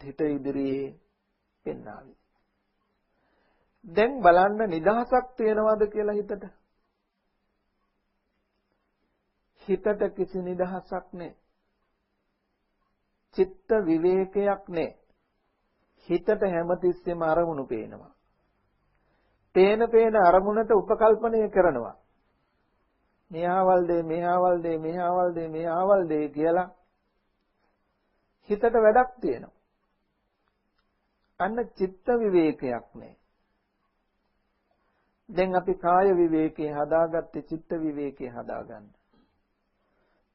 හිත ඉදිරියේ පෙන්නාවි. දැන් බලන්න නිදහසක් තියනවාද කියලා හිතට? හිතට කිසි නිදහසක් නැහැ. චිත්ත විවේකයක් නැහැ. හිතට හැමතිස්සෙම අරමුණු පේනවා. පේන අරමුණට උපකල්පනය කරනවා. මෙහාවල් දේ කියලා හිතට වැඩක් තියෙනවා. අන්න චිත්ත විවේකයක් නෑ. දැන් අපි කාය විවේකේ හදාගත්තේ චිත්ත විවේකේ හදාගන්න.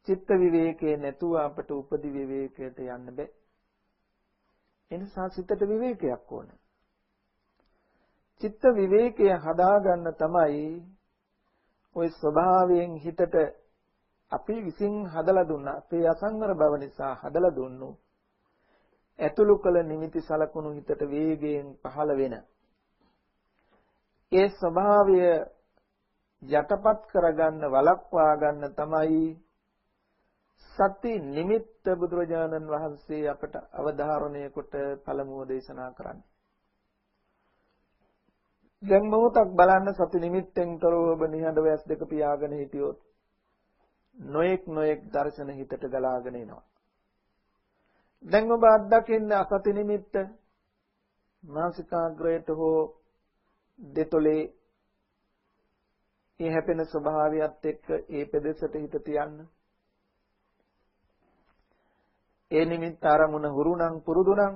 චිත්ත විවේකේ නැතුව අපට උපදි විවේකයට යන්න බෑ. ඒ නිසා සිතට විවේකයක් ඕන. චිත්ත විවේකය හදාගන්න තමයි ওই ස්වභාවයෙන් හිතට අපි විසින් හදලා දුන්න අපේ අසංවර බව නිසා හදලා දුන්නු ඇතුළු කළ නිමිති සලකුණු හිතට වේගයෙන් පහළ වෙන ඒ ස්වභාවය යටපත් කරගන්න වළක්වා ගන්න තමයි සති නිමිත්ත බුදුරජාණන් වහන්සේ අපට අවධාරණය කොට පළමුව දේශනා කරන්නේ. දැන් මොහොතක් බලන්න සති නිමිත්තෙන් තොරව ඔබ නිහඬව ඇස් දෙක පියාගෙන හිටියොත් නොඑක් දර්ශන හිතට ගලාගෙන එනවා. දැන් ඔබ අත්දකින්න අසති නිමිත්ත මානසිකාග්‍රයට හෝ දෙතොලේ ඒ හැපෙන ස්වභාවයත් එක්ක ඒ පෙදෙසට හිත තියන්න. ඒ නිමිත්ත අරමුණ හුරුනම් පුරුදුනම්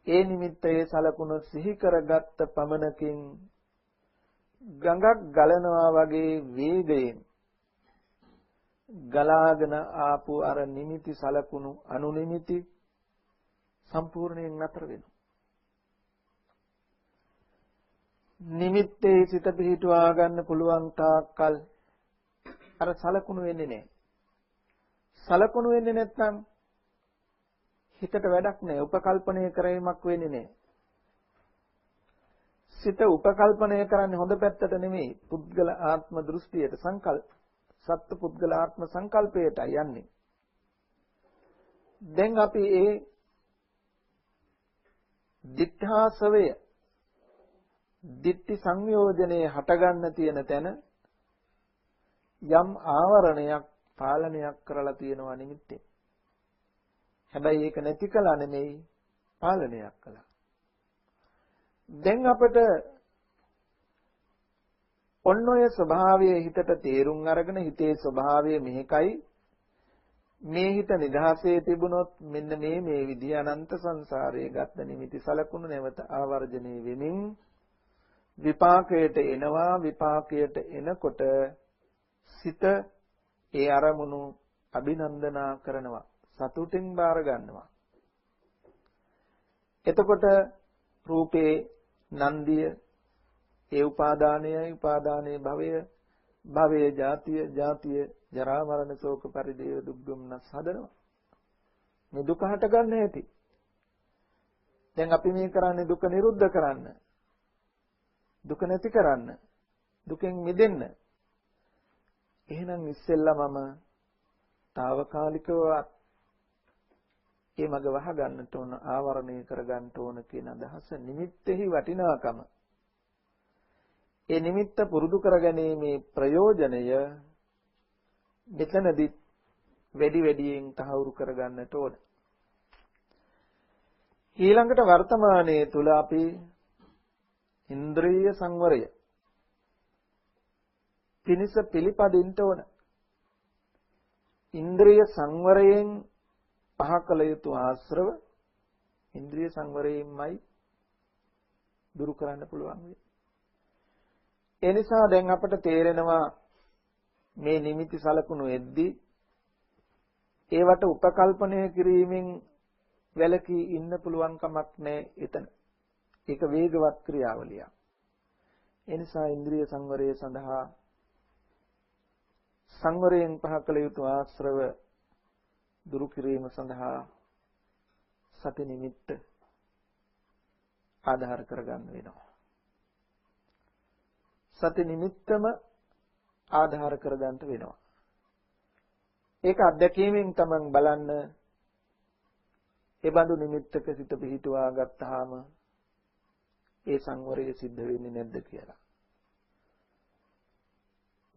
ඒ නිමිත්තේ සලකුණ සිහි කරගත්ත පමණකින් ගඟක් ගලනවා වගේ වේගයෙන් ගලාගෙන ආපු අර නිමිති සලකුණු අනු නිමිති සම්පූර්ණයෙන් නතර වෙනවා. නිමිත්තේ සිත පිහිටුවා ගන්න පුළුවන් තාක්කල් අර සලකුණු වෙන්නේ නැහැ. සලකුණු වෙන්නේ නැත්නම් හිතට වැඩක් නැහැ. උපකල්පනය කරීමක් වෙන්නේ නැහැ. සිත උපකල්පනය කරන්නේ හොඳ පැත්තට නෙමෙයි. පුද්ගල ආත්ම දෘෂ්ටියට සත්ත්ව පුද්ගල ආත්ම සංකල්පයට යන්නේ. දැන් අපි ඒ දිඨාසවය දිට්ඨි සංයෝජනයේ හටගන්න තියෙන තැන යම් ආවරණයක් පාලනයක් කරලා තියෙනවා නිමිත්තේ. හැබැයි ඒක නැති කළා නෙමෙයි පාලනයක් කළා. දැන් අපිට ඔන්න ඔය ස්වභාවයේ හිතට තේරුම් අරගෙන හිතේ ස්වභාවය මෙහෙකයි මේ හිත නිදහසේ තිබුණොත් මෙන්න මේ විදිහ අනන්ත සංසාරයේ ගත නිමිති සලකුණු නැවත ආවර්ජණය වෙමින් විපාකයට එනවා. විපාකයට එනකොට සිත ඒ අරමුණු අභිනන්දනා කරනවා, සතුටින් බාර ගන්නවා. එතකොට රූපේ නන්දිය, ඒ උපාදානයේ භවය ජාතිය ජරා මරණ ශෝක පරිදේව දුක් දුම්නස් හදනවා. මේ දුක හට ගන්න ඇති. දැන් අපි මේ කරන්නේ දුක නිරුද්ධ කරන්න, දුක නැති කරන්න, දුකෙන් මිදෙන්න. එහෙනම් ඉස්සෙල්ලා මම తాවකාලිකව ඒ මග වහ ගන්නට ඕන, ආවරණය කර ගන්නට ඕන කියන අදහස නිමිත්තෙහි වටිනාකම. ඒ නිමිත්ත පුරුදු කරගැනීමේ ප්‍රයෝජනය මෙතනදී වැඩියෙන් තහවුරු කරගන්නට ඕන. ඊළඟට වර්තමානයේ තුල අපි ඉන්ද්‍රිය සංවරය පිනිස පිළිපදින්න ඕන. ඉන්ද්‍රිය සංවරයෙන් පහ කළ යුතු ආශ්‍රව ඉන්ද්‍රිය සංවරයෙන්මයි දුරු කරන්න පුළුවන් වෙන්නේ. ඒ නිසා දැන් අපට තේරෙනවා මේ නිමිති සලකුණු එද්දී ඒවට උපකල්පනය කිරීමෙන් වැළකී ඉන්න පුළුවන් කමක් නැහැ එතන. ඒක වේගවත් ක්‍රියාවලියක්. ඒ නිසා ඉන්ද්‍රිය සංවරය සඳහා සංවරයෙන් පහ කළ යුතු ආශ්‍රව දුරු කිරීම සඳහා සති නිමිත්ත ආධාර කරගන්න වෙනවා. සති නිමිත්තම ආධාර කරගන්න වෙනවා. ඒක අත්දැකීමෙන් තමයි බලන්න ඒ බඳු නිමිත්තක සිත පිහිටුවා ගත්තාම ඒ සංවරය සිද්ධ වෙන්නේ නැද්ද කියලා.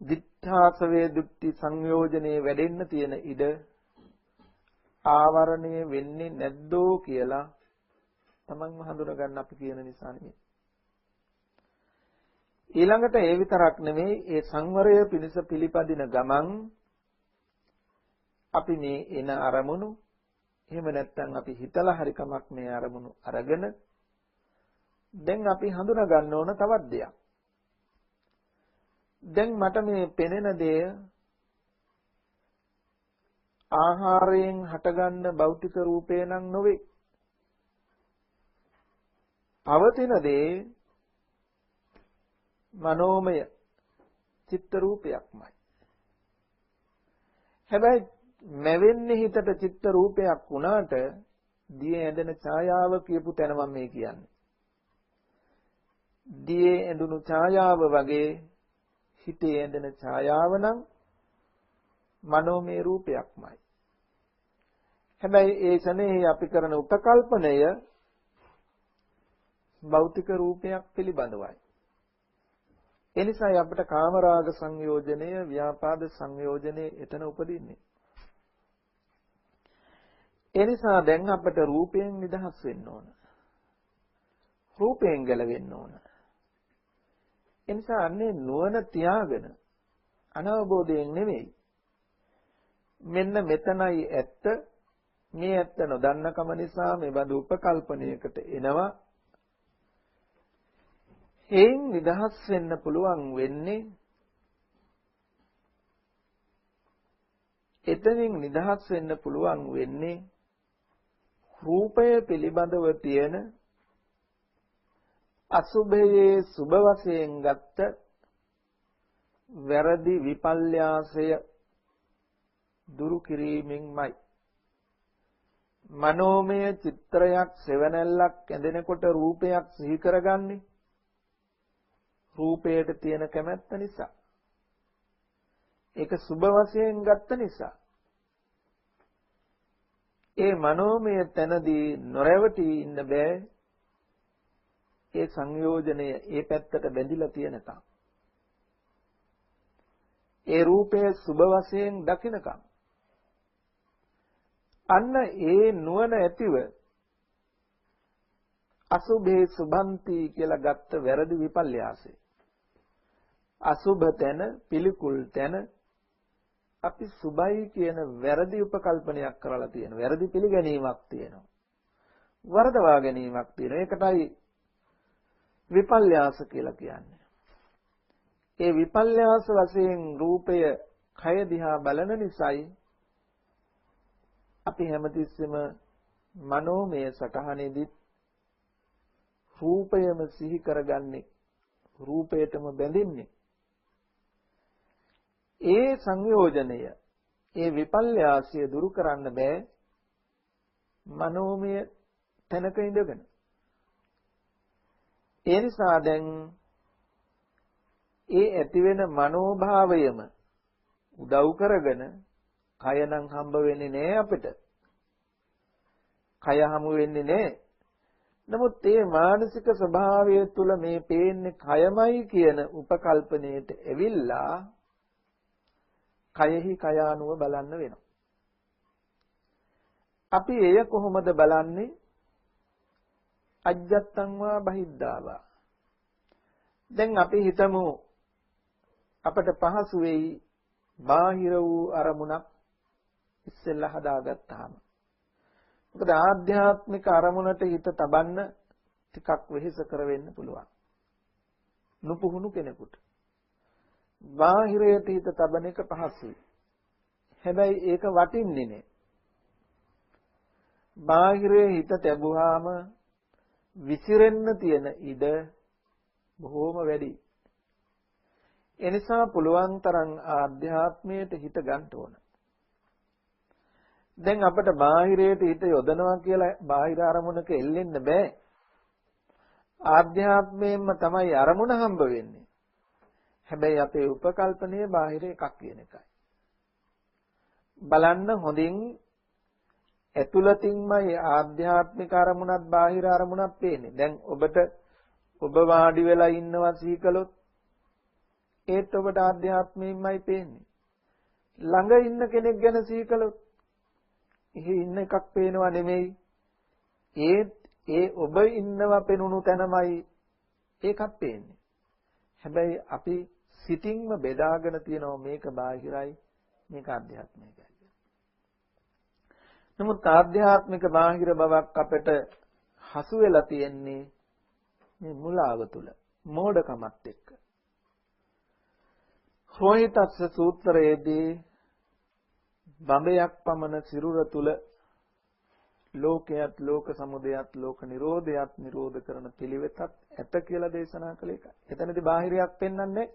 දිඨාසවේ දුක්ති සංයෝජනේ වැඩෙන්න තියෙන ඉඩ ආවරණය වෙන්නේ නැද්දෝ කියලා තමන්ම හඳුනා ගන්න අපි කියන නිසා නෙමෙයි. ඊළඟට ඒ විතරක් නෙමෙයි, ඒ සංවරය පිණිස පිළිපදින ගමන් අපි මේ එන අරමුණු එහෙම නැත්නම් අපි හිතලා හරි කමක් මේ අරමුණු අරගෙන දැන් අපි හඳුනා ගන්න ඕන තවත් දෙයක්. දැන් මට මේ පෙනෙන දේ ආහාරයෙන් හටගන්න භෞතික රූපේ නම් නොවේ. පවතින දේ මනෝමය චිත්ත රූපයක්මයි. හැබැයි මැවෙන්නේ හිතට චිත්ත රූපයක් වුණාට දියේ ඇඳෙන ඡායාව කියපු තැන මම මේ කියන්නේ. දියේ ඇඳුණු ඡායාව වගේ හිතේ ඇඳෙන ඡායාව නම් මනෝමය රූපයක්මයි. හැබැයි ඒ ශනේ අපි කරන උපකල්පනය භෞතික රූපයක් පිළිබඳවයි. එනිසා අපිට කාමරාග සංයෝජනය, ව්‍යාපාද සංයෝජනය එතන උපදින්නේ. එනිසා දැන් අපිට රූපයෙන් නිදහස් වෙන්න ඕන. රූපයෙන් ගැලවෙන්න ඕන. එනිසා අන්නේ නුවණ තියාගෙන අනවබෝධයෙන් නෙමෙයි. මෙන්න මෙතනයි ඇත්ත. මේ ඇත්ත නොදන්නකම නිසා මේ බඳු උපකල්පනයකට එනවා. එයින් නිදහස් වෙන්න පුළුවන් වෙන්නේ එතනින් නිදහස් වෙන්න පුළුවන් වෙන්නේ රූපය පිළිබඳව තියෙන අසුභයේ සුභ වශයෙන් ගත්ත වැරදි විපල්යාසය දුරු කිරීමෙන්මයි. මනෝමය චිත්‍රයක් සෙවණැල්ලක් ඇඳෙනකොට රූපයක් සිහි කරගන්නේ රූපයට තියෙන කැමැත්ත නිසා. ඒක සුභ වශයෙන් ගත්ත නිසා. ඒ මනෝමය තැනදී නොරැවටී ඉන්න බෑ. ඒ සංයෝජනය ඒ පැත්තට බැඳිලා තියෙනකම්. ඒ රූපය සුභ වශයෙන් දකිනකම්. අන්න ඒ නුවණ ඇතිව අසුභේ සුභන්ති කියලා ගත්ත වැරදි විපල්යාසය. අසුභ තැන පිළිකුල් තැන අපි සුභයි කියන වැරදි උපකල්පනයක් කරලා තියෙනවා. වැරදි පිළිගැනීමක් තියෙනවා. වරදවා ගැනීමක් තියෙනවා. ඒකටයි විපල්යාස කියලා කියන්නේ. ඒ විපල්යාස වශයෙන් රූපය කය දිහා බලන නිසායි අපි හැමතිස්සෙම මනෝමය සටහනේදී රූපයම සිහි කරගන්නේ, රූපයටම බැඳින්නේ. ඒ සංයෝජනය, ඒ විපල්යාසය දුරු කරන්න බෑ මනෝමය තැනක ඉඳගෙන. ඒ නිසා දැන් ඒ ඇතිවෙන මනෝභාවයම උදව් කරගෙන කය නම් හම්බ වෙන්නේ නෑ අපිට. කය හමු වෙන්නේ නෑ. නමුත් මේ මානසික ස්වභාවය තුළ මේ පේන්නේ කයමයි කියන උපකල්පනයේට ඇවිල්ලා කයෙහි කය අනුව බලන්න වෙනවා. අපි එය කොහොමද බලන්නේ? අජ්ජත්තං වා බහිද්ධාවා. දැන් අපි හිතමු අපට පහසු වෙයි බාහිර වූ අරමුණක් ඉස්සෙල්ලා හදාගත්තාම. මොකද ආධ්‍යාත්මික අරමුණට හිත තබන්න ටිකක් වෙහෙස කර වෙන්න පුළුවන්. නුපුහුණු කෙනෙකුට. බාහිරයට හිත තබන එක පහසුයි. හැබැයි ඒක වටින්නේ නෑ. බාහිරයේ හිත තැබුවාම විසිරෙන්න තියෙන ඉඩ බොහෝම වැඩි. එනිසා පුළුවන් තරම් ආධ්‍යාත්මයට හිත ගන්න ඕන. දැන් අපිට බාහිරයට හිත යොදනවා කියලා බාහිර අරමුණක එල්ලෙන්න බෑ. ආධ්‍යාත්මයෙන්ම තමයි අරමුණ හම්බ වෙන්නේ. හැබැයි අපේ උපකල්පනයේ බාහිර එකක් කියන එකයි. බලන්න හොඳින් ඇතුළතින්මයි ආධ්‍යාත්මික අරමුණත් බාහිර අරමුණත් පේන්නේ. දැන් ඔබ වාඩි වෙලා ඉන්නවා සිහි කළොත් ඒත් ඔබට ආධ්‍යාත්මයෙන්මයි පේන්නේ. ළඟ ඉන්න කෙනෙක් ගැන සිහි කළොත් එහි ඉන්න එකක් පේනව නෙමෙයි. ඒ ඔබ ඉන්නවා පෙනුණු තැනමයි ඒකත් පේන්නේ. හැබැයි අපි සිතින්ම බෙදාගෙන තියෙනවා මේක බාහිරයි මේක ආධ්‍යාත්මිකයි. නමුත් ආධ්‍යාත්මික බාහිර බවක් අපට හසු වෙලා තියෙන්නේ මේ මුලාව තුල, මෝඩකමත් එක්ක. රෝහිතස්ස සූත්‍රයේදී බඹයක් පමණ සිරුර තුල ලෝකයත් ලෝක සමුදයත් ලෝක නිරෝධයත් නිරෝධ කරන පිළිවෙතත් ඇත කියලා දේශනා කළ එක. එතනදී බාහිරයක් පෙන්වන්නේ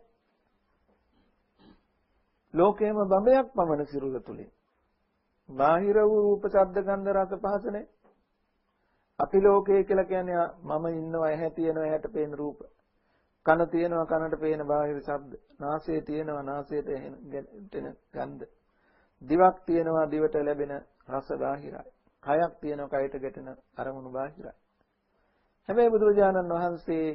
ලෝකයේම බඹයක් පමණ සිරුර තුලින්. බාහිර වූ රූප ශබ්ද ගන්ධ රස පහස නැහැ. අපි ලෝකය කියලා කියන්නේ මම ඉන්නවා, ඇහැ තියෙනවා, ඇහැට පේන රූප. කන තියෙනවා, කනට පේන බාහිර ශබ්ද. නාසය තියෙනවා, නාසයට එන ගන්ධ. දිවක් තියෙනවා, දිවට ලැබෙන රස බාහිරයි. කයක් තියෙනවා, කයට ගැටෙන අරමුණු බාහිරයි. හැබැයි බුදුරජාණන් වහන්සේ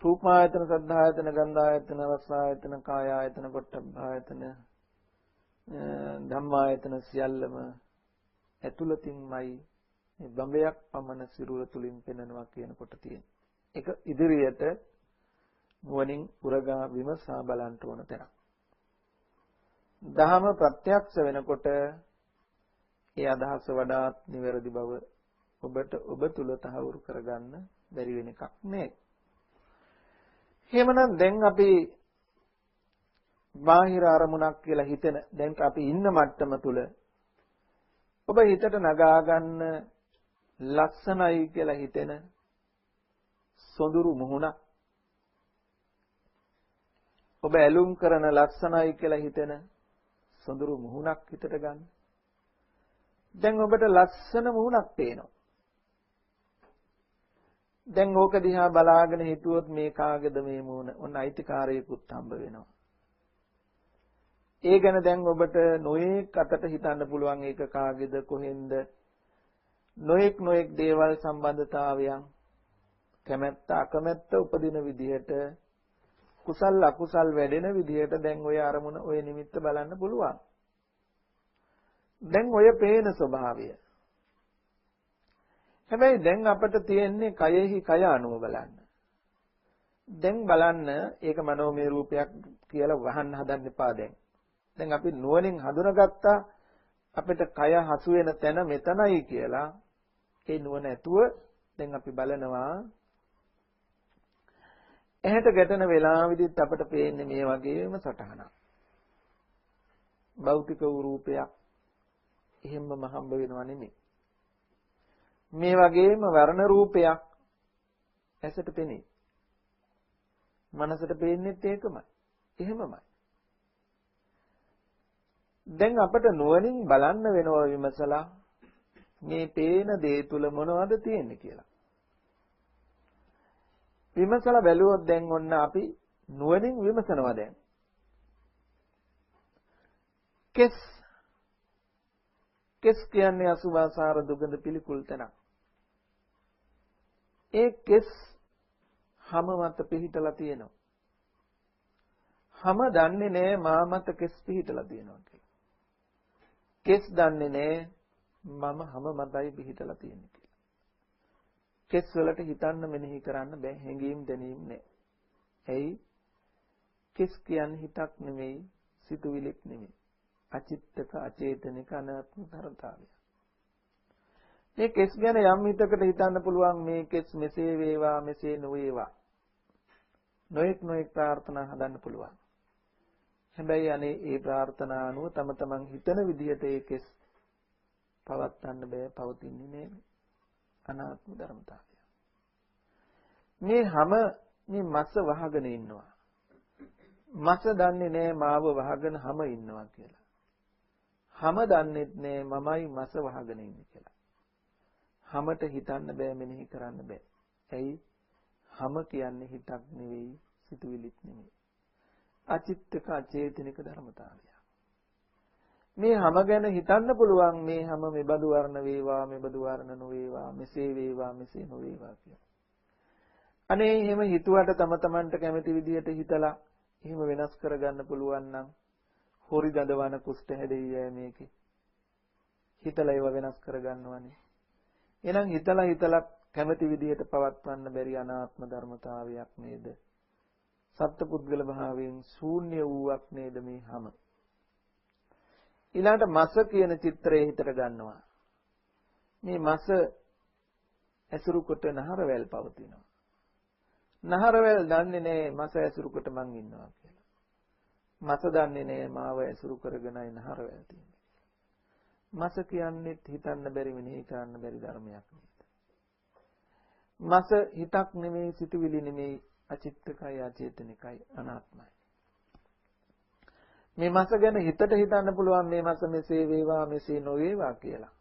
රූපායතන, සද්ධායතන, ගන්ධායතන, රසායතන, කායායතන, පොට්ටබ්බායතන, ධම්මායතන සියල්ලම ඇතුළතින්මයි මේ බඹයක් පමණ සිරුර තුලින් පෙනෙනවා කියනකොට තියෙන. ඒක ඉදිරියට නුවණින් උරගා විමසා බලන්න ඕන තැනක්. දහම ප්‍රත්‍යක්ෂ වෙනකොට ඒ අදහස වඩාත් නිවැරදි බව ඔබට ඔබ තුල තහවුරු කරගන්න බැරි වෙන එකක් නේ. එහෙමනම් දැන් අපි බාහිර අරමුණක් කියලා හිතෙන දැන් අපි ඉන්න මට්ටම තුල ඔබ හිතට නගා ගන්න ලක්ෂණයි කියලා හිතෙන සොඳුරු මුහුණක්, ඔබ ඇලුම් කරන ලක්ෂණයි කියලා හිතෙන සොඳුරු මුහුණක් හිතට ගන්න. දැන් ඔබට ලස්සන මුහුණක් පේනවා. දැන් ඕක දිහා බලාගෙන හිතුවොත් මේ කාගේද මේ මුහුණ? ඔන්න අයිතිකාරයෙකුත් හම්බ වෙනවා. ඒ ගැන දැන් ඔබට නොඑක් අතට හිතන්න පුළුවන් ඒක කාගේද කොහෙන්ද? නොඑක් දේවල් සම්බන්ධතාවයන් කැමැත්ත අකමැත්ත උපදින විදිහට කුසල් අකුසල් වැඩෙන විදිහට දැන් ඔය අරමුණ ඔය නිමිත්ත බලන්න පුළුවන්. දැන් ඔය පේන ස්වභාවය. හැබැයි දැන් අපිට තියෙන්නේ කයෙහි කය අනුව බලන්න. දැන් බලන්න ඒක මනෝමය රූපයක් කියලා වහන්න හදන්න එපා දැන්. දැන් අපි නුවණින් හඳුනාගත්තා අපිට කය හසු වෙන තැන මෙතනයි කියලා. ඒ නුවණ ඇතුව දැන් අපි බලනවා ඇහැට ගැටෙන වෙලාවෙදිත් අපිට පේන්නේ මේ වගේම සටහනක්. භෞතික වූ රූපයක් එහෙම්ම හම්බ වෙනව නෙමෙයි. මේ වගේම වර්ණ රූපයක් ඇසට පෙනේ. මනසට පේන්නේත් ඒකමයි. එහෙමමයි. දැන් අපිට නුවණින් බලන්න වෙනවා විමසලා මේ පේන දේ තුල මොනවද තියෙන්නේ කියලා. විමසලා බැලුවොත් දැන් ඔන්න අපි නුවණින් විමසනවා දැන්. කෙස් කියන්නේ අසුභාසාර දුගඳ පිළිකුල් තැනක්. ඒ කෙස් හැම මත පිහිටලා තියෙනවා. හැම දන්නේ නෑ මා මත කෙස් පිහිටලා තියෙනවා කියලා. කෙස් දන්නේ නෑ මම හැම මතයි පිහිටලා තියෙන්නේ කියලා. කෙස් වලට හිතන්න මෙනෙහි කරන්න බෑ, හැඟීම් දැනීම් නෑ. ඇයි? කෙස් කියන්නේ හිතක් නෙමෙයි, සිතුවිලික් නෙමෙයි. අචිත්තක අචේතනික අනාත්ම ධර්මතාවය. මේ කෙස් ගැන යම් හිතකට හිතන්න පුළුවන් මේ කෙස් මෙසේ වේවා මෙසේ නොවේවා. නොඑක් ප්‍රාර්ථනා හදන්න පුළුවන්. හැබැයි අනේ ඒ ප්‍රාර්ථනා අනුව තම තමන් හිතන විදිහට ඒ කෙස් පවත්වන්න බෑ, පවතින්නේ නෑ. අනාත්ම ධර්මතාවය. මේ හැම මේ මස වහගෙන ඉන්නවා. මස දන්නේ නෑ මාව වහගෙන හැම ඉන්නවා කියලා. හැම දන්නේත් නෑ මමයි මස වහගෙන ඉන්නේ කියලා. හැමට හිතන්න බෑ, මෙනෙහි කරන්න බෑ. ඇයි? හැම කියන්නේ හිතක් නෙවෙයි, සිතුවිලිත් නෙවෙයි. අචිත්තක අචේතනික ධර්මතාවය. මේ හැම ගැන හිතන්න පුළුවන් මේ හැම මෙබඳු වර්ණ වේවා, මෙබඳු වර්ණ නොවේවා, මෙසේ වේවා, මෙසේ නොවේවා කියලා. අනේ එහෙම හිතුවට තම තමන්ට කැමති විදිහට හිතලා එහෙම වෙනස් කරගන්න පුළුවන් නම් හොරි දඬවන කුෂ්ඨ හැදෙයි මේකේ. හිතලා ඒව වෙනස් කරගන්නවනේ. එහෙනම් හිතලා කැමති විදිහට පවත්වන්න බැරි අනාත්ම ධර්මතාවයක් නේද? සත්පුද්ගල භාවයෙන් ශූන්‍ය වූවක් නේද මේ හැම? ඊළඟට මස කියන චිත්‍රය හිතට ගන්නවා. මේ මස ඇසුරු කොට නහරවැල් පවතිනවා. නහරවැල් දන්නේ නැහැ මස ඇසුරු කොට මං ඉන්නවා කියලා. මස දන්නේ නැහැ මාව ඇසුරු කරගෙනයි නහරවැල් තියෙන්නේ. මස කියන්නේ හිතන්න බැරි මෙනෙහි කරන්න බැරි ධර්මයක් නේද? මස හිතක් නෙමෙයි, සිතුවිලි නෙමෙයි, අචිත්තකයි, අචේතනිකයි, අනාත්මයි. මේ මස ගැන හිතට හිතන්න පුළුවන් මේ මස මෙසේ වේවා මෙසේ නොවේවා කියලා.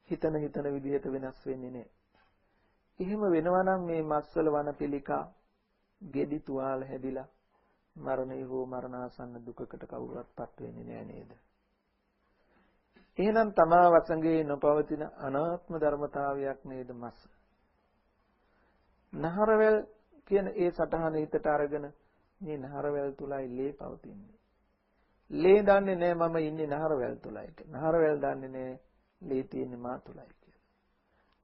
හිතන විදිහට වෙනස් වෙන්නේ නැහැ. එහෙම වෙනවා නම් මේ මස්වල වනපිලිකා ගෙඩි තුවාල හැදිලා මරණය හෝ මරණාසන්න දුකකට කවුරුවත්පත් වෙන්නේ නැහැ නේද? එහෙනම් තමා වසඟේ නොපවතින අනාත්ම ධර්මතාවයක් නේද මස්. නහරවැල් කියන ඒ සටහන හිතට අරගෙන මේ නහරවැල් තුලයි ලේ පවතින්නේ. ලේ දන්නේ නැහැ මම ඉන්නේ නහරවැල් තුලයි. නහරවැල් දන්නේ නැහැ ලේ තියෙන්නේ මා තුලයි කියලා.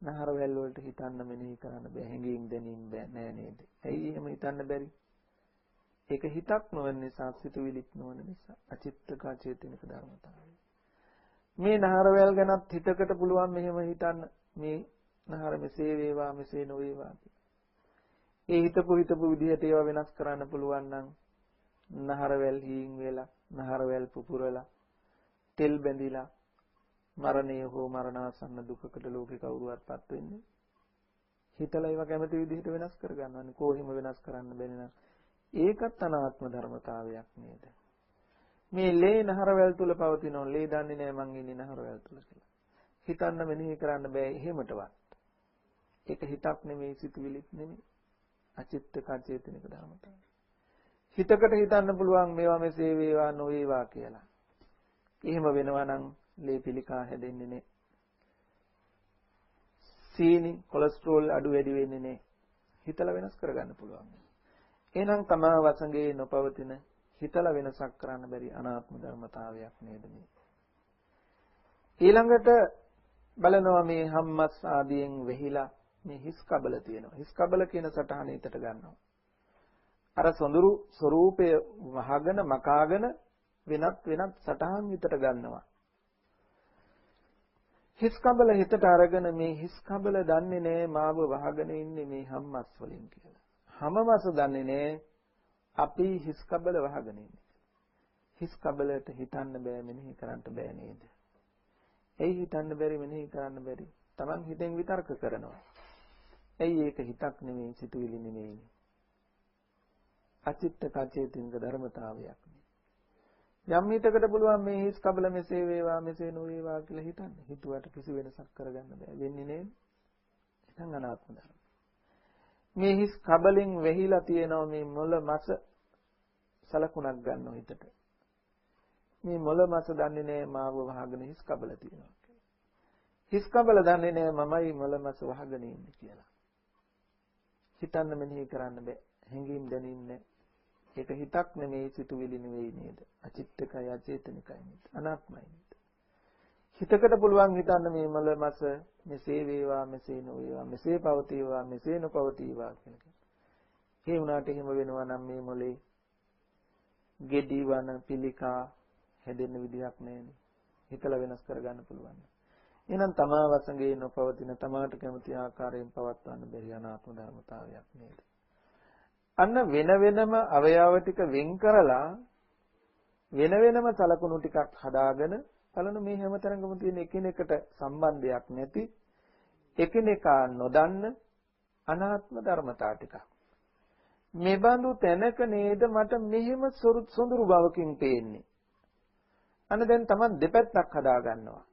නහරවැල් වලට හිතන්න මෙනෙහි කරන්න බෑ, හැඟීම් දැනීම් බෑ නෑ නේද? ඇයි එහෙම හිතන්න බැරි? ඒක හිතක් නොවන නිසා, සිතුවිලිත් නොවන නිසා, අචිත්තක චේතනික ධර්මතාවය. මේ නහරවැල් ගැනත් හිතකට පුළුවන් මෙහෙම හිතන්න, මේ නහර මෙසේ වේවා මෙසේ නොවේවා කියලා. ඒ හිතපු විදිහට ඒවා වෙනස් කරන්න පුළුවන් නම් නහරවැල් හීන් වෙලා, නහරවැල් පුපුරලා, තෙල් බැඳිලා මරණය හෝ මරණාසන්න දුකකට ලෝකේ කවුරුවත්පත් වෙන්නේ? හිතලා ඒවා කැමති විදිහට වෙනස් කර ගන්නවනේ. කොහොම වෙනස් කරන්න බැරි නම් ඒකත් අනාත්ම ධර්මතාවයක් නේද? මේ ලේ නහරවැල් තුල පවතිනෝ ලේ දන්නේ නැහැ මං ඉන්නේ නහරවැල් තුල කියලා. හිතන්න මෙනෙහි කරන්න බෑ එහෙමටවත්. ඒක හිතක් නෙමෙයි, සිතුවිලිත් නෙමෙයි, අචිත්තක අචේතනික ධර්මතාවය. හිතකට හිතන්න පුළුවන් මේවා මෙසේ වේවා නොවේවා කියලා. එහෙම වෙනවා නම් ලේ පිළිකා හැදෙන්නේ නැහැ. සීනි, කොලෙස්ටරෝල් අඩු වැඩි වෙන්නේ නැහැ. හිතලා වෙනස් කරගන්න පුළුවන්. එහෙනම් තමා වසඟේ නොපවතින හිතලා වෙනසක් කරන්න බැරි අනාත්ම ධර්මතාවයක් නේද මේ. ඊළඟට බලනවා මේ හම්මස් ආදියෙන් වෙහිලා මේ හිස් කබල තියෙනවා. හිස් කබල කියන සටහන හිතට ගන්නවා. අර සොඳුරු ස්වરૂපය වහගෙන මකාගෙන වෙනත් සටහන් හිතට ගන්නවා. හිස් කබල හිතට අරගෙන මේ හිස් කබල දන්නේ නැහැ මාව වහගෙන ඉන්නේ මේ හම්මස් වලින් කියලා. හැමමස දන්නේ නැහැ අපි හිස් කබල වහගෙන ඉන්නේ. හිස් කබලට හිතන්න බෑ, මෙනෙහි කරන්න බෑ නේද? ඇයි හිතන්න බැරි, මෙනෙහි කරන්න බැරි? Taman හිතෙන් විතර්ක කරනවා. ඇයි ඒක හිතක් නෙමෙයි, සිතුවිලි නෙමෙයි. අචිත්තක අචේතනික ධර්මතාවයක් නේ. යම් හිතකට පුළුවන් මේ හිස් කබල මෙසේ වේවා මෙසේ නොවේවා කියලා හිතන්න. හිතුවට කිසි වෙනසක් කරගන්න බෑ. වෙන්නේ නේද? එහෙනම් අනාත්ම ධර්ම. මේ හිස් කබලෙන් වැහිලා තියෙනවා මේ මොළ මස සලකුණක් ගන්නවා හිතට. මේ මොළ මස දන්නේ නැහැ මාව වහගෙන හිස් කබල තියෙනවා කියලා. හිස් කබල දන්නේ නැහැ මමයි මොළ මස වහගෙන ඉන්නේ කියලා. හිතන්න මෙනෙහි කරන්න බෑ. හැඟීම් දැනෙන්නේ නැහැ. ඒක හිතක් නෙමෙයි, සිතුවිලි නෙවෙයි නේද? අචිත්තකයි අචේතනිකයි නේද? අනාත්මයි නේද? හිතකට පුළුවන් හිතන්න මේ මොළ මස මෙසේ වේවා මෙසේ නොවේවා, මෙසේ පවතිවා මෙසේ නොපවතිවා කියලා. ඒ වුණාට එහෙම වෙනවා නම් මේ මොලේ ගෙඩි වන පිළිකා හැදෙන්න විදියක් නැහැනේ. හිතලා වෙනස් කරගන්න පුළුවන්. එහෙනම් තමා වසඟේ නොපවතින, තමාට කැමති ආකාරයෙන් පවත්වන්න බැරි අනාත්ම ධර්මතාවයක් නේද? අන්න වෙන වෙනම අවයව ටික වෙන් කරලා වෙන වෙනම සලකුණු ටිකක් හදාගෙන බලන මේ හැමතරඟම තියෙන එකිනෙකට සම්බන්ධයක් නැති, එකිනෙකා නොදන්න අනාත්ම ධර්මතා ටිකක්. මෙබඳු තැනක නේද මට මෙහෙම සොඳුරු බවකින් පේන්නේ. අන්න දැන් තමයි දෙපැත්තක් හදා ගන්නවා.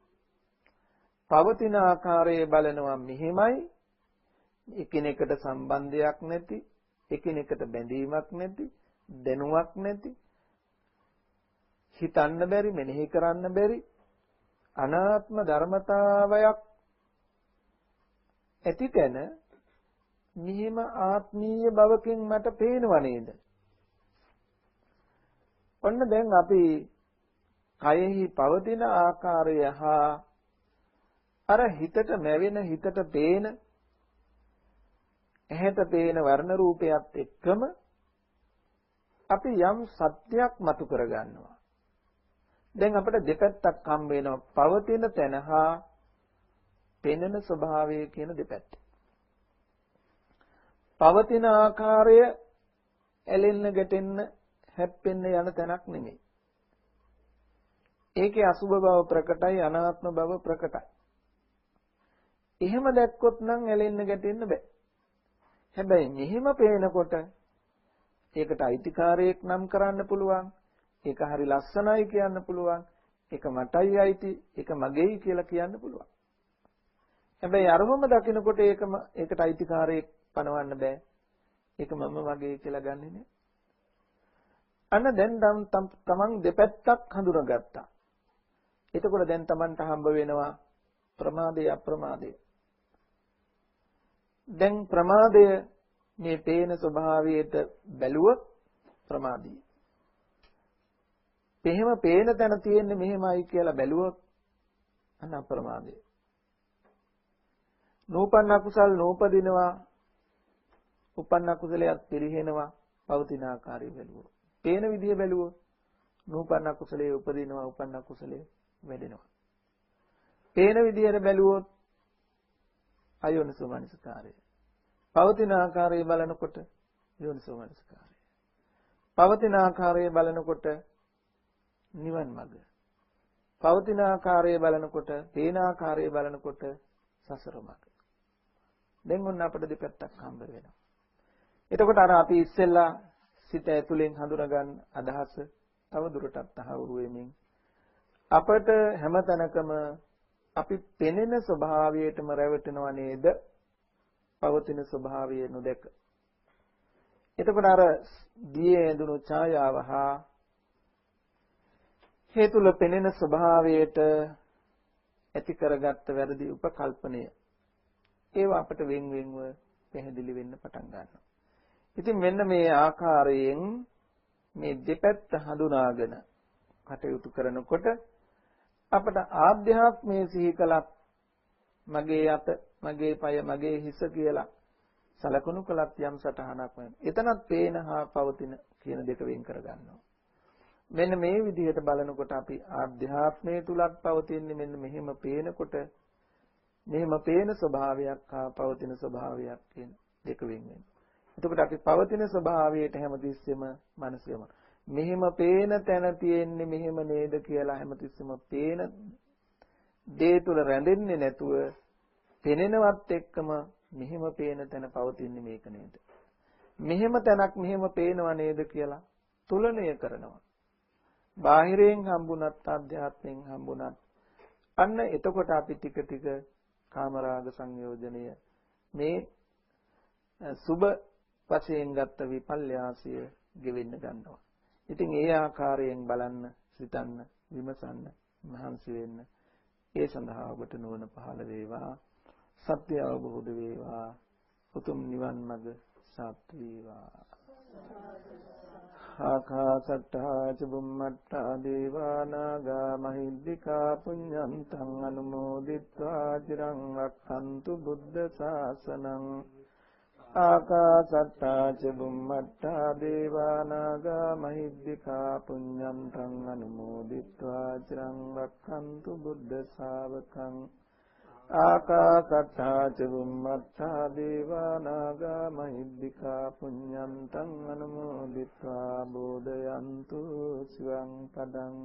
පවතින ආකාරයේ බලනවා මෙහෙමයි, එකිනෙකට සම්බන්ධයක් නැති, එකිනෙකට බැඳීමක් නැති, දැනුවක් නැති, හිතන්න බැරි, මෙනෙහි කරන්න බැරි අනාත්ම ධර්මතාවයක් ඇති තැන මෙහිම ආත්මීය බවකින් මට පේනව නේද? ඔන්න දැන් අපි කයෙහි පවතින ආකාරය හා අර හිතට මැවෙන, හිතට පේන, ඇහැට පේන වර්ණ රූපයත් එක්කම අපි යම් සත්‍යයක් මතු කර ගන්නවා. දැන් අපිට දෙපැත්තක් හම් වෙනවා. පවතින තැන හා පෙනෙන ස්වභාවය කියන දෙපැත්ත. පවතින ආකාරය ඇලෙන්න ගැටෙන්න හැප්පෙන්න යන තැනක් නෙමෙයි. ඒකේ අසුභ බව ප්‍රකටයි, අනාත්ම බව ප්‍රකටයි. එහෙම දැක්කොත් නම් ඇලෙන්න ගැටෙන්න බෑ. හැබැයි මෙහෙම පේනකොට ඒකට අයිතිකාරයෙක් නම් කරන්න පුළුවන්. ඒක හරි ලස්සනයි කියන්න පුළුවන්. ඒක මටයි අයිති, ඒක මගේයි කියලා කියන්න පුළුවන්. හැබැයි අරමුම දකිනකොට ඒකට අයිතිකාරයෙක් පනවන්න බෑ. ඒක මම මගේ කියලා ගන්නෙ නෑ. අන්න දැන් තමන් දෙපැත්තක් හඳුනාගත්තා. එතකොට දැන් තමන්ට හම්බ වෙනවා ප්‍රමාදය අප්‍රමාදය. දැන් ප්‍රමාදය මේ පේන ස්වභාවයට බැලුවොත් ප්‍රමාදී. එහෙම පේන තැන තියෙන්නේ මෙහෙමයි කියලා බැලුවොත් අන්න අප්‍රමාදය. නූපන්න අකුසල් නූපදිනවා, උපන්න අකුසලයක් පිරිහෙනවා, පවතින ආකාරය බැලුවොත්. පේන විදිය බැලුවොත් නූපන්න අකුසලයේ උපදිනවා, උපන්න අකුසලයේ වැඩෙනවා. පේන විදියට බැලුවොත් අයෝනිසෝ මනසිකාරය. පවතින ආකාරය බලනකොට යෝනිසෝ මනසිකාරය. පවතින ආකාරය බලනකොට නිවන් මඟ. පවතින ආකාරය බලනකොට, පේන ආකාරය බලනකොට සසර මඟ. දැන් ඔන්න අපිට දෙපැත්තක් හම්බ වෙනවා. එතකොට අර අපි ඉස්සෙල්ලා සිත ඇතුලෙන් හඳුනගන්න අදහස තව දුරටත් තහවුරු වෙමින් අපට හැමතැනකම අපි පෙනෙන ස්වභාවයටම රැවටෙනව නේද? පවතින ස්වභාවය නොදැක. එතකොට අර දියේ ඇඳුණු ඡායාව හා හේතුල පෙනෙන ස්වභාවයට ඇති කරගත්ත වැරදි උපකල්පනය ඒවා අපට වෙන්වෙන්ව පැහැදිලි වෙන්න පටන් ගන්නවා. ඉතින් මෙන්න මේ ආකාරයෙන් මේ දෙපැත්ත හඳුනාගෙන කටයුතු කරනකොට අපට ආධ්‍යාත්මයේ සිහි කළත් මගේ අත, මගේ පය, මගේ හිස කියලා සලකුණු කළත් යම් සටහනක් වෙනවා. එතනත් පේන හා පවතින කියන දෙක වෙන් කර ගන්නවා. මෙන්න මේ විදිහට බලනකොට අපි ආධ්‍යාත්මයේ තුලත් පවතින්නේ මෙන්න මෙහෙම පේනකොට මෙහෙම පේන ස්වභාවයක් හා පවතින ස්වභාවයක් කියන දෙක වෙන් වෙනවා. එතකොට අපි පවතින ස්වභාවයට හැමතිස්සෙම මනසෙම මෙහෙම පේන තැන තියෙන්නේ මෙහෙම නේද කියලා හැමතිස්සෙම පේන දේ තුල රැඳෙන්නේ නැතුව පෙනෙනවත් එක්කම මෙහෙම පේන තැන පවතින්නේ මේක නේද? මෙහෙම තැනක් මෙහෙම පේනව නේද කියලා තුලණය කරනවා. බාහිරයෙන් හම්බුණත් ආධ්‍යාත්මයෙන් හම්බුණත් අන්න එතකොට අපි ටික ටික කාමරාග සංයෝජනය මේ සුබ වශයෙන් ගත්ත විපල්යාසය ගෙවෙන්න ගන්නවා. ඉතින් ඒ ආකාරයෙන් බලන්න, සිතන්න, විමසන්න, මහන්සි වෙන්න. ඒ සඳහා ඔබට නුවණ පහළ වේවා. සත්‍ය අවබෝධ වේවා. උතුම් නිවන් මඟ සාත් වේවා. ආකාසට්ටා චුම්මට්ටා දේවා නාග මහිද්దికා පුඤ්ඤන්තං අනුමෝදිත්වා චිරං රක්ඛන්තු බුද්ධ ශාසනං. ආකාසට්ටා චුම්මට්ටා දේවා නාග මහිද්దికා පුඤ්ඤන්තං අනුමෝදිත්වා චිරං රක්ඛන්තු බුද්ධ ශාවකං. ආකාසට්ටා චුම්මට්ටා දේවා නාග මහිද්దికා පුඤ්ඤන්තං අනුමෝදිත්වා බෝධයන්තු සිවං පදං.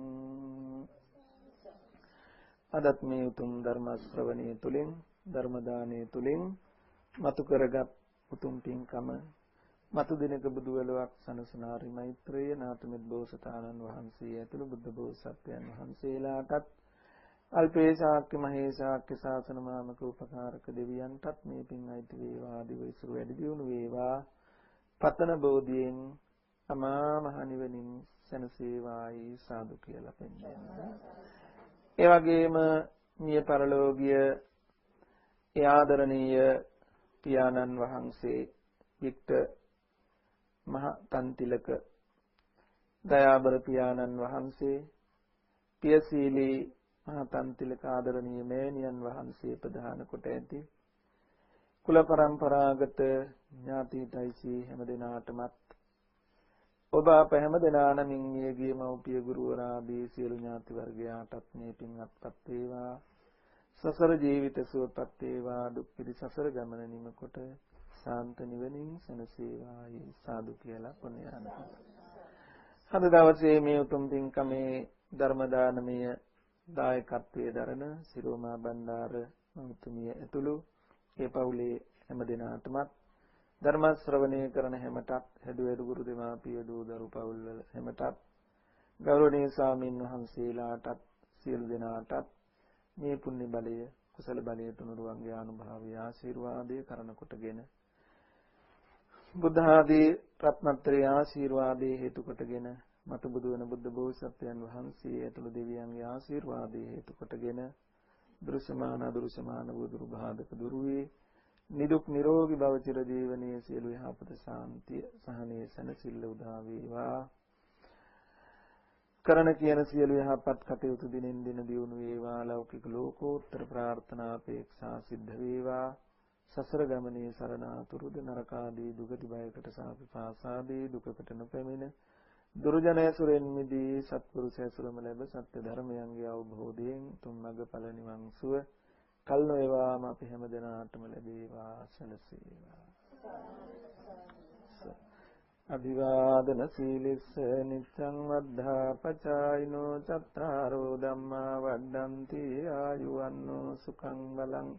අදත් මේ උතුම් ධර්ම ශ්‍රවණය තුලින්, ධර්ම දානය තුලින් මතු කරගත් උතුම් පින්කම මතු දිනක බුදුවලවක් සනසනාරි මෛත්‍රිය නාතමෙත් බෝසතාණන් වහන්සේ ඇතුළු බුද්ධ බෝසත්යන් වහන්සේලාටත් අල්පේ ශාක්‍ය මහේ ශාක්‍ය ශාසන මාමක උපකාරක දෙවියන්ටත් මේ පින් අයිති වේවා. ආදි වෛසුරු වැඩි දියුණු වේවා. පතන බෝධියෙන් අමා මහ නිවනින් සැනසේවායි සාදු කියලා පෙන්වනවා. ඒ වගේම මිය පරලෝකීය ඒ ආදරණීය පියාණන් වහන්සේ වික්ටර් මහ තන්තිලක දයාබර පියාණන් වහන්සේ, පියසීලී මහ තන්තිලක ආදරණීය මෑණියන් වහන්සේ ප්‍රදාන කොට ඇති කුල පරම්පරාගත ඥාතියිතයිසි හැම දිනාටමත් ඔබ අප හැම දෙනා නමින් මියගිය මව්පිය ගුරුවරයා ආදී සියලු ඥාති වර්ගයාටත් මේ පින් අත්පත් වේවා. සසර ජීවිත සුවපත් වේවා. දුක් පිරි සසර ගමන නිමකොට සාන්ත නිවනින් සැනසේවායි සාදු කියලා පුණ්‍යාන. අද දවසේ මේ උතුම් පින්කමේ ධර්ම දානමය දායකත්වයේ දරන සිරෝමා බණ්ඩාර මහතුමිය ඇතුළු ඒ පවුලේ හැම දෙනාටමත් ධර්ම ශ්‍රවණය කරන හැමතත් හැදුවැඩු ගුරු දෙමාපිය දූ දරු පවුල් වල හැමතත් ගෞරවනීය ස්වාමීන් වහන්සේලාටත් සියලු දෙනාටත් මේ පුණ්‍ය බලය කුසල බලය තුනුරුවන්ගේ අනුභවය ආශිර්වාදය කරන කොටගෙන බුද්ධ ආදී රත්නත්‍රයේ ආශිර්වාදයේ හේතු කොටගෙන මතු බුදු වන බුද්ධ බෝසත්යන් වහන්සේ ඇතුළු දෙවියන්ගේ ආශිර්වාදයේ හේතු කොටගෙන දෘශ්‍යමාන අදෘශ්‍යමාන වූ බාධක දුරු වේ. නිදුක් නිරෝගී භව චිර ජීවනයේ සියලු යහපත ශාන්තිය සහනයේ සැනසෙල්ල උදා වේවා. කරන කියන සියලු යහපත් කටයුතු දිනෙන් දින දියුණු වේවා. ලෞකික ලෝකෝත්තර ප්‍රාර්ථනා අපේක්ෂා සිද්ධ වේවා. සසර ගමනේ සරණාතුරුද නරකාදී දුගති බයකට සාපපාසාදී දුකකට නොපැමිණ දුර්ජනය සුරෙන් මිදී සත්පුරුෂ ඇසුරම ලැබ සත්‍ය ධර්මයන්ගේ අවබෝධයෙන් තුන් මඟ නිවන් සුව කල් නොවේවාම අපි හැම දෙනාටම ලැබේවා සැලසේවා. අභිවාදන සීලිස්ස නිච්ඡං වද්ධා පචායිනෝ චත්තාරෝ ධම්මා වඩ්ඩಂತಿ ආයුවන්නෝ සුඛං බලං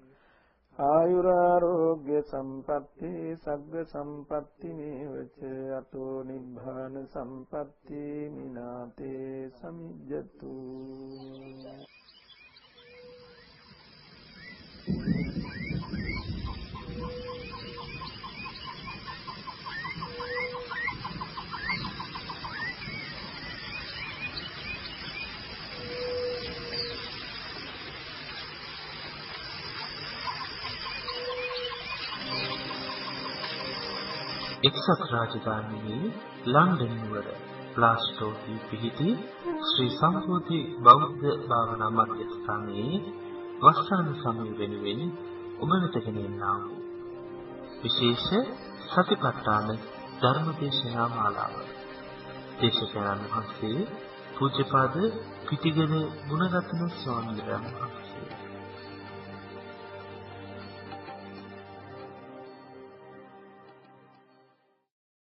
ආයුරාෝග්‍ය සම්පatti සග්ග සම්පatti මේවච අතෝ නිබ්බාන සම්පatti මිනාතේ සමිජ්ජතු. එක්සත් රාජධානියේ ලන්ඩන් නුවර ප්ලාස්ටෝහි පිහිටි ශ්‍රී සම්පෝති බෞද්ධ භාවනා මධ්‍යස්ථානයේ වස්සාන සමය වෙනුවෙන් ඔබ වෙත ගෙනෙන්නා වූ විශේෂ සතිපට්ඨාන ධර්මදේශනා මාලාව. දේශකයන් වහන්සේ පූජ්‍යපාද පිටිගල ගුණරත්න ස්වාමීන් වහන්සේ